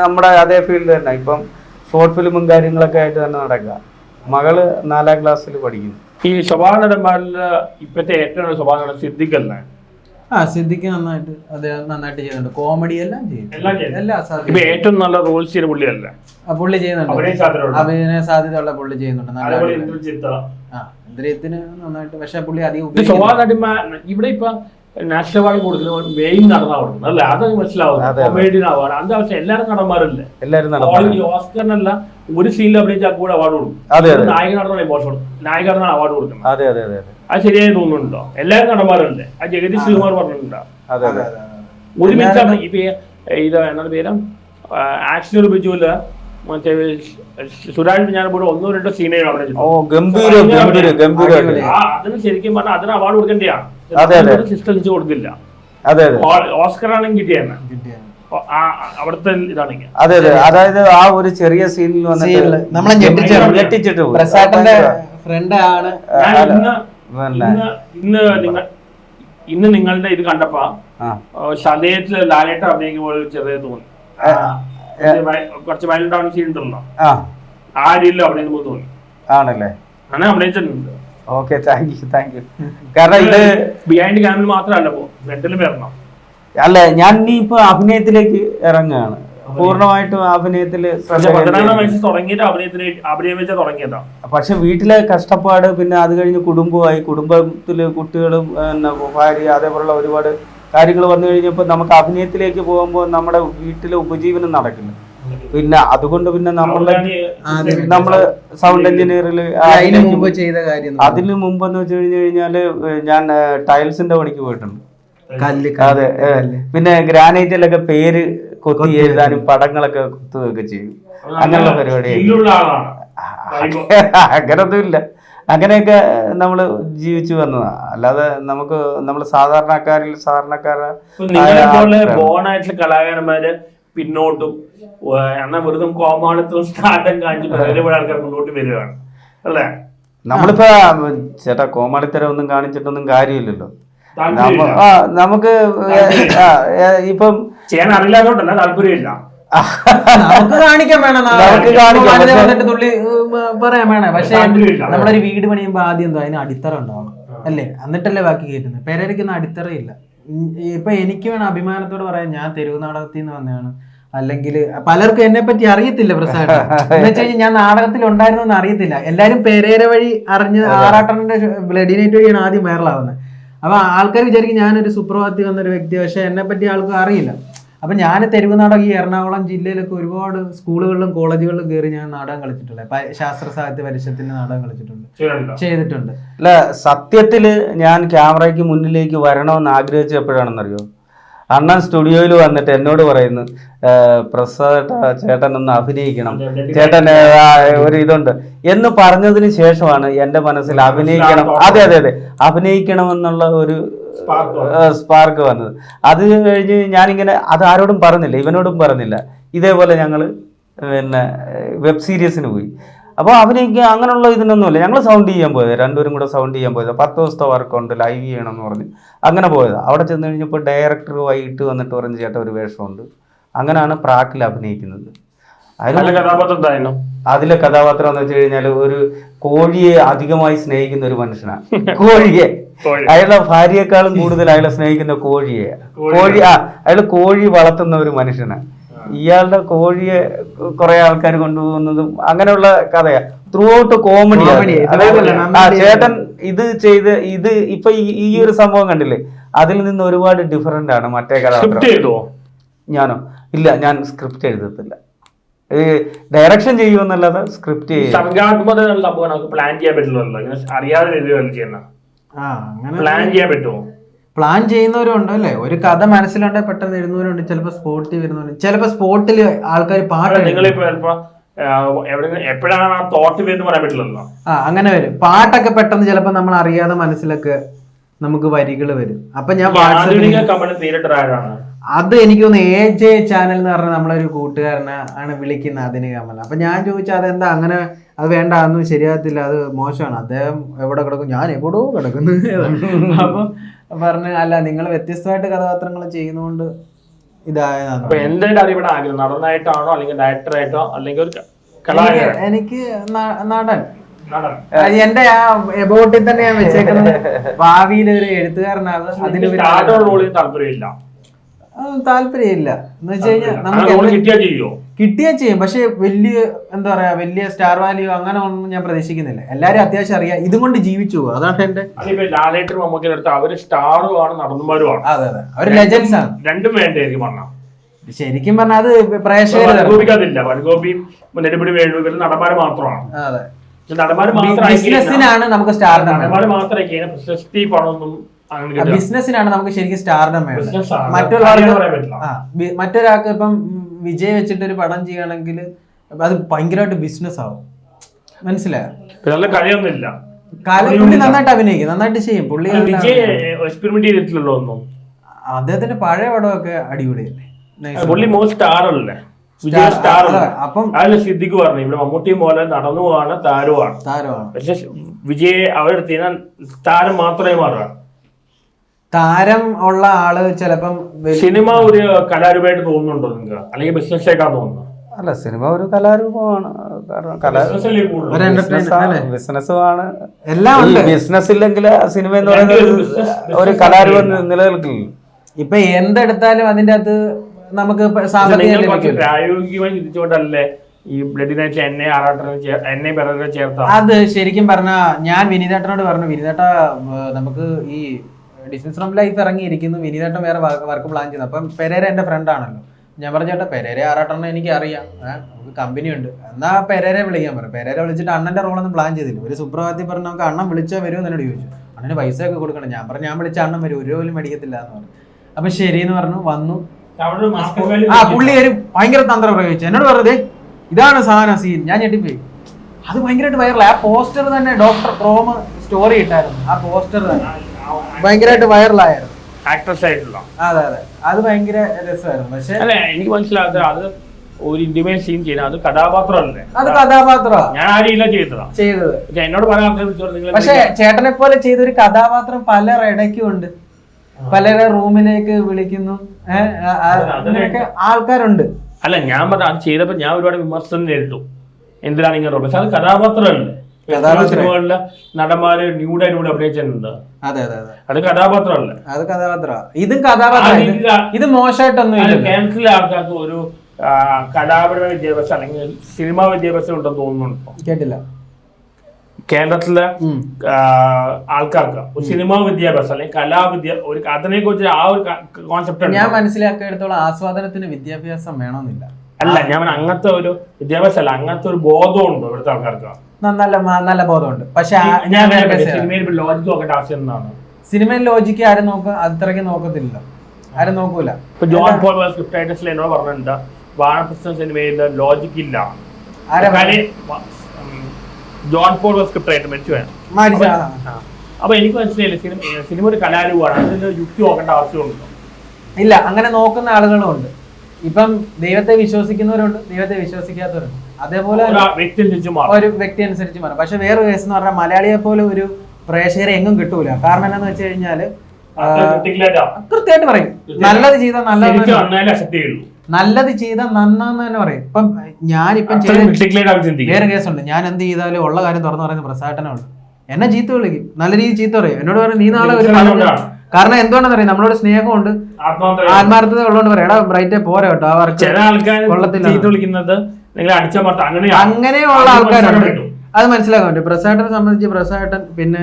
നമ്മുടെ അതേ ഫീൽഡ് തന്നെ, ഇപ്പം ഷോർട്ട് ഫിലിമും കാര്യങ്ങളൊക്കെ ആയിട്ട് തന്നെ നടക്കുക. മകള് 4ാം ക്ലാസ്സിൽ പഠിക്കുന്നു. ഈ സ്വഭാവ നടന്മാരില് ഇപ്പത്തെ ഏറ്റവും സ്വഭാവ നടൻ സിദ്ദിഖല്ലേ? സിദ്ദിഖ് നന്നായിട്ട് ചെയ്യുന്നുണ്ട്. കോമഡി എല്ലാം ചെയ്യും. ഇപ്പൊ ഏറ്റവും നല്ല റോൾസ് ചെയ്ത പുള്ളിയല്ല, പുള്ളി ചെയ്യുന്നുണ്ട്. അഭിനയ സാധ്യതയുള്ള പുള്ളി ചെയ്യുന്നുണ്ട്. ഇന്ദ്രിയത്തിന് നന്നായിട്ട്. പക്ഷെ പുള്ളി അധികം സ്വഭാവ നടന്മാർ ഇവിടെ ഇപ്പൊ നാഷണൽ അവാർഡ് കൊടുക്കുന്നത് മെയിൻ നടനാ കൊടുക്കുന്നത് അല്ലേ? അത് മനസ്സിലാവും. കൊമേഡിയൻ അവാർഡ് അത് പക്ഷെ എല്ലാവരും നടന്മാരല്ലേ? ഓസ്കറിനല്ല ഒരു സീനിൽ അഭിനയിച്ചാൽ കൂടെ അവാർഡ് കൊടുക്കും. നായക നടനാണ് ഇമോഷണൽ, നായക നടനാണ് അവാർഡ് കൊടുക്കുന്നത്. അത് ശരിയായി തോന്നുന്നുണ്ടോ? എല്ലാവരും നടന്മാരല്ലേ? ആ ജഗദീഷ് ശ്രീകുമാർ പറഞ്ഞിട്ടുണ്ടോ? ഒരു മിനിറ്റ് ഇപ്പൊ ഇത് എന്നാണ് പേര്, ആക്ഷൻ ബിജുവില് മറ്റേ സുരാജ് ഞാൻ കൂടെ 1-2 സീനുകൾ അതിന് ശരിക്കും പറഞ്ഞാൽ അതിന് അവാർഡ് കൊടുക്കേണ്ടതാണ്. സിസ്റ്റം കൊടുക്കില്ല. ഓസ്കർ ആണെങ്കിൽ കിട്ടിയാണ് അവിടുത്തെ ഇതാണെങ്കിൽ. അതെ അതെ. അതായത് ആ ഒരു ചെറിയ സീനിൽ നമ്മളെ ഞെട്ടിച്ചിട്ട് ഫ്രണ്ടാണ്. ഇന്ന് നിങ്ങളുടെ ഇത് കണ്ടപ്പോ ശതയത്തില് ലാലേട്ട അഭിനയിക്കുമ്പോൾ ചെറിയ തോന്നി, കുറച്ച് വൈൽഡ് ഡൗൺ സീൻ ഉണ്ടല്ലോ, ആ രീതിയിൽ അഭിനയിക്കുമ്പോൾ തോന്നി. ആണല്ലേ? അങ്ങനെ അഭിനയിച്ചിട്ടുണ്ട്. Okay, thank you. കാരണം ഇത് ബിഹൈൻഡ് ക്യാമിൽ മാത്രമല്ല, ഫ്രണ്ടിലും വരണം. അല്ല, ഞാൻ ഇനി ഇപ്പൊ അഭിനയത്തിലേക്ക് ഇറങ്ങുകയാണ് പൂർണ്ണമായിട്ടും. അഭിനയത്തില് പക്ഷെ വീട്ടിലെ കഷ്ടപ്പാട്, പിന്നെ അത് കഴിഞ്ഞ് കുടുംബമായി, കുടുംബത്തില് കുട്ടികളും ഭാര്യ, അതേപോലുള്ള ഒരുപാട് കാര്യങ്ങൾ വന്നു കഴിഞ്ഞപ്പോൾ നമുക്ക് അഭിനയത്തിലേക്ക് പോകുമ്പോൾ നമ്മുടെ വീട്ടിലെ ഉപജീവനം നടക്കില്ല. പിന്നെ അതുകൊണ്ട് പിന്നെ നമ്മള് സൗണ്ട് എഞ്ചിനീയറിൽ അതിന് മുമ്പ് എന്ന് വെച്ച് കഴിഞ്ഞാല് ഞാൻ ടൈൽസിന്റെ പണിക്ക് പോയിട്ടുണ്ട്. അതെ. പിന്നെ ഗ്രാനൈറ്റിലൊക്കെ പേര് കൊത്തി എഴുതാനും പടങ്ങളൊക്കെ കുത്തുകയൊക്കെ ചെയ്യും. അങ്ങനെയുള്ള പരിപാടി. അങ്ങനൊന്നും ഇല്ല. അങ്ങനെയൊക്കെ നമ്മൾ ജീവിച്ചു വന്നതാ. അല്ലാതെ നമ്മൾ സാധാരണക്കാരായിട്ടുള്ള കലാകാരന്മാര് പിന്നോട്ടും എന്നാൽ വെറുതെ കോമാളിത്തവും സ്റ്റാർട്ടും കാണിച്ച് ആൾക്കാർ മുന്നോട്ട് വരികയാണ് അല്ലേ? നമ്മളിപ്പോ ചേട്ടാ കോമാളിത്തരം ഒന്നും കാണിച്ചിട്ടൊന്നും കാര്യമില്ലല്ലോ. നമുക്ക് ഇപ്പം ചെയ്യാൻ അറിയില്ലാത്തോണ്ടല്ല, താല്പര്യമില്ല. നമുക്ക് കാണിക്കാൻ വേണം, നമുക്ക് കാണിക്കാം, വന്നിട്ട് തുള്ളി പറയാൻ വേണേ. പക്ഷെ നമ്മളൊരു വീട് പണിയുമ്പോ ആദ്യം എന്തോ അതിന് അടിത്തറ ഉണ്ടാവണം അല്ലേ, എന്നിട്ടല്ലേ ബാക്കി കയറ്റുന്നത്. പെരേരയ്ക്കൊന്നും അടിത്തറയില്ല. ഇപ്പൊ എനിക്ക് വേണം അഭിമാനത്തോട് പറയാൻ, ഞാൻ തെരുവ് നാടകത്തിൽ നിന്ന് വന്നതാണ്. അല്ലെങ്കിൽ പലർക്കും എന്നെ പറ്റി അറിയത്തില്ല പ്രസാദ്, എന്ന് വെച്ച് കഴിഞ്ഞാൽ ഞാൻ നാടകത്തിൽ ഉണ്ടായിരുന്നെന്ന് അറിയത്തില്ല. എല്ലാരും പെരേര വഴി അറിഞ്ഞ് ആറാട്ടന്റെ ബ്ലഡി നൈറ്റ് വഴിയാണ് ആദ്യം വൈറലാവുന്നത്. അപ്പൊ ആൾക്കാർ വിചാരിക്കും ഞാനൊരു സുപ്രഭാതത്തിൽ വന്നൊരു വ്യക്തി, പക്ഷെ എന്നെ പറ്റി ആൾക്കും അറിയില്ല. അപ്പൊ ഞാൻ തെരുവ് നാടകം ഈ എറണാകുളം ജില്ലയിലൊക്കെ ഒരുപാട് സ്കൂളുകളിലും കോളേജുകളിലും കയറി ഞാൻ നാടകം കളിച്ചിട്ടുണ്ട്. ശാസ്ത്ര സാഹിത്യ പരിഷത്തിന്റെ നാടകം കളിച്ചിട്ടുണ്ട്, ചെയ്തിട്ടുണ്ട്. അല്ല, സത്യത്തില് ഞാൻ ക്യാമറയ്ക്ക് മുന്നിലേക്ക് വരണമെന്ന് ആഗ്രഹിച്ചത് എപ്പോഴാണെന്നറിയോ? അണ്ണൻ സ്റ്റുഡിയോയിൽ വന്നിട്ട് എന്നോട് പറയുന്നു, പ്രസാദ് ചേട്ടൻ ഒന്ന് അഭിനയിക്കണം, ചേട്ടൻ ഒരു ഇതുണ്ട് എന്ന് പറഞ്ഞതിന് ശേഷമാണ് എന്റെ മനസ്സിൽ അഭിനയിക്കണം, അതെ അതെ അതെ അഭിനയിക്കണമെന്നുള്ള ഒരു സ്പാർക്ക് വന്നത്. അത് കഴിഞ്ഞ് ഞാനിങ്ങനെ അത് ആരോടും പറഞ്ഞില്ല, ഇവനോടും പറഞ്ഞില്ല. ഇതേപോലെ ഞങ്ങൾ പിന്നെ വെബ് സീരീസിന് പോയി. അപ്പോൾ അഭിനയിക്കുക അങ്ങനെയുള്ള ഇതിനൊന്നുമില്ല. ഞങ്ങൾ സൗണ്ട് ചെയ്യാൻ പോയത്, രണ്ടുപേരും കൂടെ സൗണ്ട് ചെയ്യാൻ പോയത്. 10 ദിവസത്തെ വർക്കുണ്ട്, ലൈവ് ചെയ്യണമെന്ന് പറഞ്ഞ് അങ്ങനെ പോയത്. അവിടെ ചെന്ന് കഴിഞ്ഞപ്പോൾ ഡയറക്ടർ വൈകിട്ട് വന്നിട്ട് പറഞ്ഞ് ചേട്ടാ ഒരു വേഷമുണ്ട്. അങ്ങനെയാണ് പ്രാക്കിൽ അഭിനയിക്കുന്നത്. അതിലെ കഥാപാത്രം എന്ന് വെച്ച് കഴിഞ്ഞാൽ ഒരു കോഴിയെ അധികമായി സ്നേഹിക്കുന്ന ഒരു മനുഷ്യനാണ്. കോഴിയെ, അയാളുടെ ഭാര്യയെക്കാളും കൂടുതൽ അയാളെ സ്നേഹിക്കുന്ന കോഴിയെ. അയാൾ കോഴി വളർത്തുന്ന ഒരു മനുഷ്യനാണ്. ഇയാളുടെ കോഴിയെ കുറെ ആൾക്കാർ കൊണ്ടുപോകുന്നതും അങ്ങനെയുള്ള കഥയാ. ത്രൂ ഔട്ട് കോമഡിയാണ്. ചേട്ടൻ ഇത് ചെയ്ത് ഇത് ഇപ്പൊ ഈ ഒരു സംഭവം കണ്ടില്ലേ, അതിൽ നിന്ന് ഒരുപാട് ഡിഫറെന്റ് ആണ് മറ്റേ കഥാപാത്രം. ഞാനോ ഇല്ല, ഞാൻ സ്ക്രിപ്റ്റ് എഴുതത്തില്ല, ഡയറക്ഷൻ ചെയ്യുമെന്നല്ലാതെ സ്ക്രിപ്റ്റ് പ്ലാൻ ചെയ്യാൻ പറ്റില്ലല്ലോ, അറിയാതെ പ്ലാൻ ചെയ്യാൻ പറ്റുമോ? പ്ലാൻ ചെയ്യുന്നവരുണ്ട് അല്ലേ, ഒരു കഥ മനസ്സിലുണ്ടെ പെട്ടെന്ന് എഴുതുന്നവരുണ്ട്, ചിലപ്പോൾ സ്പോട്ടിൽ വരുന്നവരുണ്ട്, ചിലപ്പോൾ സ്പോട്ടിൽ ആൾക്കാർ പാട്ട് എപ്പോഴാണ് ആ തോട്ട് വരുന്ന പറയാൻ പറ്റില്ലല്ലോ. അങ്ങനെ വരും. പാട്ടൊക്കെ പെട്ടെന്ന് ചിലപ്പോൾ നമ്മൾ അറിയാതെ മനസ്സിലൊക്കെ നമുക്ക് വരികൾ വരും. അപ്പൊ ഞാൻ അത് എനിക്ക് തോന്നുന്നു AJ ചാനൽ എന്ന് പറഞ്ഞ നമ്മളൊരു കൂട്ടുകാരനെ ആണ് വിളിക്കുന്നത്, അതിന് കമൽ. അപ്പൊ ഞാൻ ചോദിച്ചാൽ അതെന്താ അങ്ങനെ, അത് വേണ്ട, അതൊന്നും ശരിയാകത്തില്ല, അത് മോശമാണ്, അദ്ദേഹം എവിടെ കിടക്കും, ഞാൻ എവിടെയോ കിടക്കുന്നു. അപ്പൊ പറഞ്ഞ് അല്ല, നിങ്ങൾ വ്യത്യസ്തമായിട്ട് കഥാപാത്രങ്ങൾ ചെയ്യുന്നതുകൊണ്ട് ഇതായതാണ്. നടനായിട്ടാണോ അല്ലെങ്കിൽ ഡയറക്ടറായിട്ടോ അല്ലെങ്കിൽ എനിക്ക് നടൻ, എന്റെ ആ എബോട്ടിൽ തന്നെ ഞാൻ വെച്ചേക്കുന്നത് ഭാവിയിൽ ഒരു എഴുത്തുകാരനാണ്. അതിന് താല്പര്യമില്ല, താല്പര്യമില്ല എന്ന് വെച്ച് കഴിഞ്ഞാൽ നമുക്ക് കിട്ടിയാ ചെയ്യും. പക്ഷെ വലിയ എന്താ പറയാ, വലിയ സ്റ്റാർ വാല്യൂ അങ്ങനെ ഒന്നും ഞാൻ പ്രതീക്ഷിക്കുന്നില്ല. എല്ലാരും അത്യാവശ്യം അറിയാം, ഇതും കൊണ്ട് ജീവിച്ചു പോകും. അതാണ് എന്റെ. അവര് സ്റ്റാറുമാണ്, നടന്മാരുമാണ്. അതെ അതെ, അവര് ലെജൻസ് ആണ്. രണ്ടും വേണ്ടായിരിക്കും പറഞ്ഞാൽ. ശരിക്കും പറഞ്ഞാൽ അത് പ്രേക്ഷകർ നടന്മാര് മാത്രമാണ്. അതെ, ബിസിനസ്സിനാണ് നമുക്ക് സ്റ്റാർഡം, പ്രശസ്തി പണമൊന്നും ബിസിനസ്സിനാണ് നമുക്ക് ശരിക്കും സ്റ്റാർഡം വേണ്ടത്. മറ്റൊരാൾക്ക് ഇപ്പം വിജയ് വെച്ചിട്ട് ഒരു പടം ചെയ്യുകയാണെങ്കിൽ അത് ഭയങ്കരമായിട്ട് ബിസിനസ് ആവും, മനസ്സിലായോ? പുള്ളി നന്നായിട്ട് അഭിനയിക്കും, നന്നായിട്ട് ചെയ്യും. പുള്ളി അദ്ദേഹത്തിന്റെ പഴയ പടമൊക്കെ അടിപൊളിയല്ലേ. അപ്പം സിദ്ദിഖ് പറഞ്ഞു ഇവിടെ മമ്മൂട്ടിയും പോലെ നടന്നുമാണ്, താരമാണ്. പക്ഷെ വിജയ് അവരുടെ താരം മാത്രമേ മാറുക. താരം ഉള്ള ആള് ചിലപ്പം സിനിമ ഒരു കലാരൂപമായിട്ട് തോന്നുന്നുണ്ടോ നിങ്ങൾക്ക്, അല്ലെങ്കിൽ ബിസിനസ്സേക്കാ തോന്നുന്നു? അല്ല, സിനിമ ഒരു കലാരൂപമാണ്. ബിസിനസ്സുമാണ് എല്ലാം. ബിസിനസ് ഇല്ലെങ്കിൽ സിനിമ എന്ന് പറയുന്നത് ഒരു കലാരൂപം നിലനിൽക്കില്ല. ഇപ്പൊ എന്തെടുത്താലും അതിന്റെ അകത്ത് നമുക്ക് പ്രായോഗികമായി ചിന്തിച്ചുകൊണ്ടല്ലേ ഈ ബ്ലഡി നൈറ്റിൽ എന്നെ ചേർത്ത? അത് ശരിക്കും പറഞ്ഞ ഞാൻ വിനീതേട്ടനോട് പറഞ്ഞു, വിനീതേട്ട നമുക്ക് ഈ ഡിസ്റ്റൻസ് ഫ്രം ലൈഫ് ഇറങ്ങിയിരിക്കുന്നു, വിനീതേട്ടൻ വേറെ വർക്ക് പ്ലാൻ ചെയ്യുന്നു. അപ്പം പെരേര എന്റെ ഫ്രണ്ട് ആണല്ലോ. ഞാൻ പറഞ്ഞു ചേട്ടാ പെരേര ആറാട്ടെണ്ണ എനിക്ക് അറിയാം, നമുക്ക് കമ്പനി ഉണ്ട്, എന്നാ പെരേരെ വിളിക്കാൻ പറഞ്ഞു. പെരേരെ വിളിച്ചിട്ട് അണ്ണന്റെ റോളൊന്നും പ്ലാൻ ചെയ്തില്ല. ഒരു സുപ്രഭാതത്തിൽ പറഞ്ഞു നമുക്ക് അണ്ണൻ വിളിച്ചാൽ വരുമെന്ന് എന്നോട് ചോദിച്ചു. അണ്ണന് പൈസ ഒക്കെ കൊടുക്കണം. ഞാൻ പറഞ്ഞു ഞാൻ വിളിച്ച അണ്ണൻ വരും, ഒരു പോലും മേടിക്കത്തില്ല എന്ന് പറഞ്ഞു. അപ്പൊ ശരിയെന്ന് പറഞ്ഞു, വന്നു. പുള്ളി ഒരു ഭയങ്കര തന്ത്രം പ്രയോഗിച്ചു. എന്നോട് പറഞ്ഞത് ഇതാണ് സാധനം സീൻ. ഞാൻ ഞെട്ടിപ്പോയി. അത് ഭയങ്കരമായിട്ട് വൈറലായി. ആ പോസ്റ്റർ തന്നെ ഡോക്ടർ പ്രോമ് സ്റ്റോറി ഇട്ടായിരുന്നു. ആ പോസ്റ്റർ തന്നെ ഭയങ്കരമായിട്ട് വൈറലായിരുന്നു. ആക്ട്രസ് ആയിട്ടുള്ള. അതെ അതെ, അത് ഭയങ്കര രസമായിരുന്നു. പക്ഷെ എനിക്ക് മനസ്സിലാകാത്ത അത് ഒരു ഇന്റിമേറ്റ് സീൻ ചെയ്യുന്നത് അത് കഥാപാത്രമല്ലേ, അത് കഥാപാത്രമാ ഞാൻ ആ രീതിയിലാ ചെയ്തതാ. ചെയ്തത്. പക്ഷെ എന്നോട് പറയാൻ നിങ്ങൾ പക്ഷെ ചേട്ടനെ പോലെ ചെയ്ത ഒരു കഥാപാത്രം പലർ ഇടയ്ക്കും ഉണ്ട്. പലരെ റൂമിലേക്ക് വിളിക്കുന്നു, അങ്ങനെയൊക്കെ ആൾക്കാരുണ്ട്. അല്ല, ഞാൻ പറഞ്ഞ അത് ചെയ്തപ്പോ ഞാൻ ഒരുപാട് വിമർശനം നേരിട്ടു. എന്തിനാണ് ഇങ്ങനെ, പക്ഷെ അത് കഥാപാത്രമല്ലേ. സിനിമകളിലെ നടന്മാര് ന്യൂഡായിട്ട് കൂടെ അഭിനയിച്ചിട്ടുണ്ട്. അതെ അതെ അതെ, അത് കഥാപാത്രമല്ലേ. അത് കഥാപാത്രമാണ്. ഇതും കഥാപാത്രം. ഇത് മോശമായിട്ടൊന്നും ഇല്ല. കേരളത്തിലെ ആൾക്കാർക്ക് ഒരു കലാപരമായ വിദ്യാഭ്യാസം അല്ലെങ്കിൽ സിനിമാ വിദ്യാഭ്യാസം ഉണ്ടെന്ന് തോന്നുന്നുണ്ടോ? കേട്ടില്ല. കേരളത്തിലെ ആൾക്കാർക്ക് ഒരു സിനിമാ വിദ്യാഭ്യാസം അല്ലെങ്കിൽ കലാവിദ്യ ഒരു അതിനെ കുറിച്ച് ആ ഒരു കോൺസെപ്റ്റ് ഞാൻ മനസ്സിലാക്കിയെടുത്തോളം ആസ്വാദനത്തിന് വിദ്യാഭ്യാസം വേണമെന്നില്ല. അല്ല, ഞാൻ അങ്ങനത്തെ ഒരു വിദ്യാഭ്യാസം അല്ല, അങ്ങനത്തെ ഒരു ബോധമുണ്ടോ ഇവിടുത്തെ ആൾക്കാർക്ക്? നല്ല ബോധമുണ്ട്. പക്ഷെ സിനിമയിൽ ലോജിക്ക് നോക്കേണ്ട ആവശ്യം എന്താണ്? സിനിമയിൽ ലോജിക്ക് ആരും അത്രയ്ക്ക് നോക്കത്തില്ല, ആരും നോക്കൂല. ഇപ്പൊ ജോൺ പോൾ സ്ക്രിപ്റ്റ് റൈറ്റേഴ്സിൽ എന്നോട് പറഞ്ഞിട്ടുണ്ട് വാനപ്രസ്ഥം സിനിമയിൽ ലോജിക്ക് ഇല്ല. ജോൺ പോൾ സ്ക്രിപ്റ്റ് റൈറ്റർ മരിച്ചു വേണം. അപ്പൊ എനിക്ക് മനസ്സിലായില്ല, സിനിമ ഒരു കലാരൂപമാണ്, അതിന് യുക്തി നോക്കേണ്ട ആവശ്യമുണ്ടോ? ഇല്ല, അങ്ങനെ നോക്കുന്ന ആളുകളും ഉണ്ട്. ഇപ്പം ദൈവത്തെ വിശ്വസിക്കുന്നവരുണ്ട്, ദൈവത്തെ വിശ്വസിക്കാത്തവരുണ്ട്. അതേപോലെ ഒരു വ്യക്തി അനുസരിച്ച് മാറും. പക്ഷെ വേറെ കേസ് എന്ന് പറഞ്ഞാൽ മലയാളിയെ പോലെ ഒരു പ്രേക്ഷകരെ എങ്ങും കിട്ടൂല. കാരണം എന്താന്ന് വെച്ച് കഴിഞ്ഞാല് കൃത്യമായിട്ട് പറയും, നല്ലത് ചെയ്താൽ നല്ലത് ചെയ്താൽ നന്നാന്ന് തന്നെ പറയും. ഇപ്പം ഞാനിപ്പം വേറെ കേസുണ്ട്, ഞാൻ എന്ത് ചെയ്താലും ഉള്ള കാര്യം തുറന്നു പറയുന്ന പ്രസാദനെ ഉണ്ട്. എന്നെ ചീത്ത വിളിക്കും, നല്ല രീതിയിൽ ചീത്ത പറയും. എന്നോട് പറയും നീ നാളെ ഒരു കാരണം എന്തുകൊണ്ടെന്ന് അറിയാം, നമ്മളോട് സ്നേഹമുണ്ട്, ആത്മാർത്ഥത ഉള്ളതുകൊണ്ട് പറയാം, എടാ ബ്രൈറ്റെ പോരാ കേട്ടോ, ആ വർക്ക് അങ്ങനെയുള്ള ആൾക്കാരുണ്ട്. അത് മനസ്സിലാക്കാൻ പറ്റും. പ്രസാദനെ സംബന്ധിച്ച് പ്രസാദൻ പിന്നെ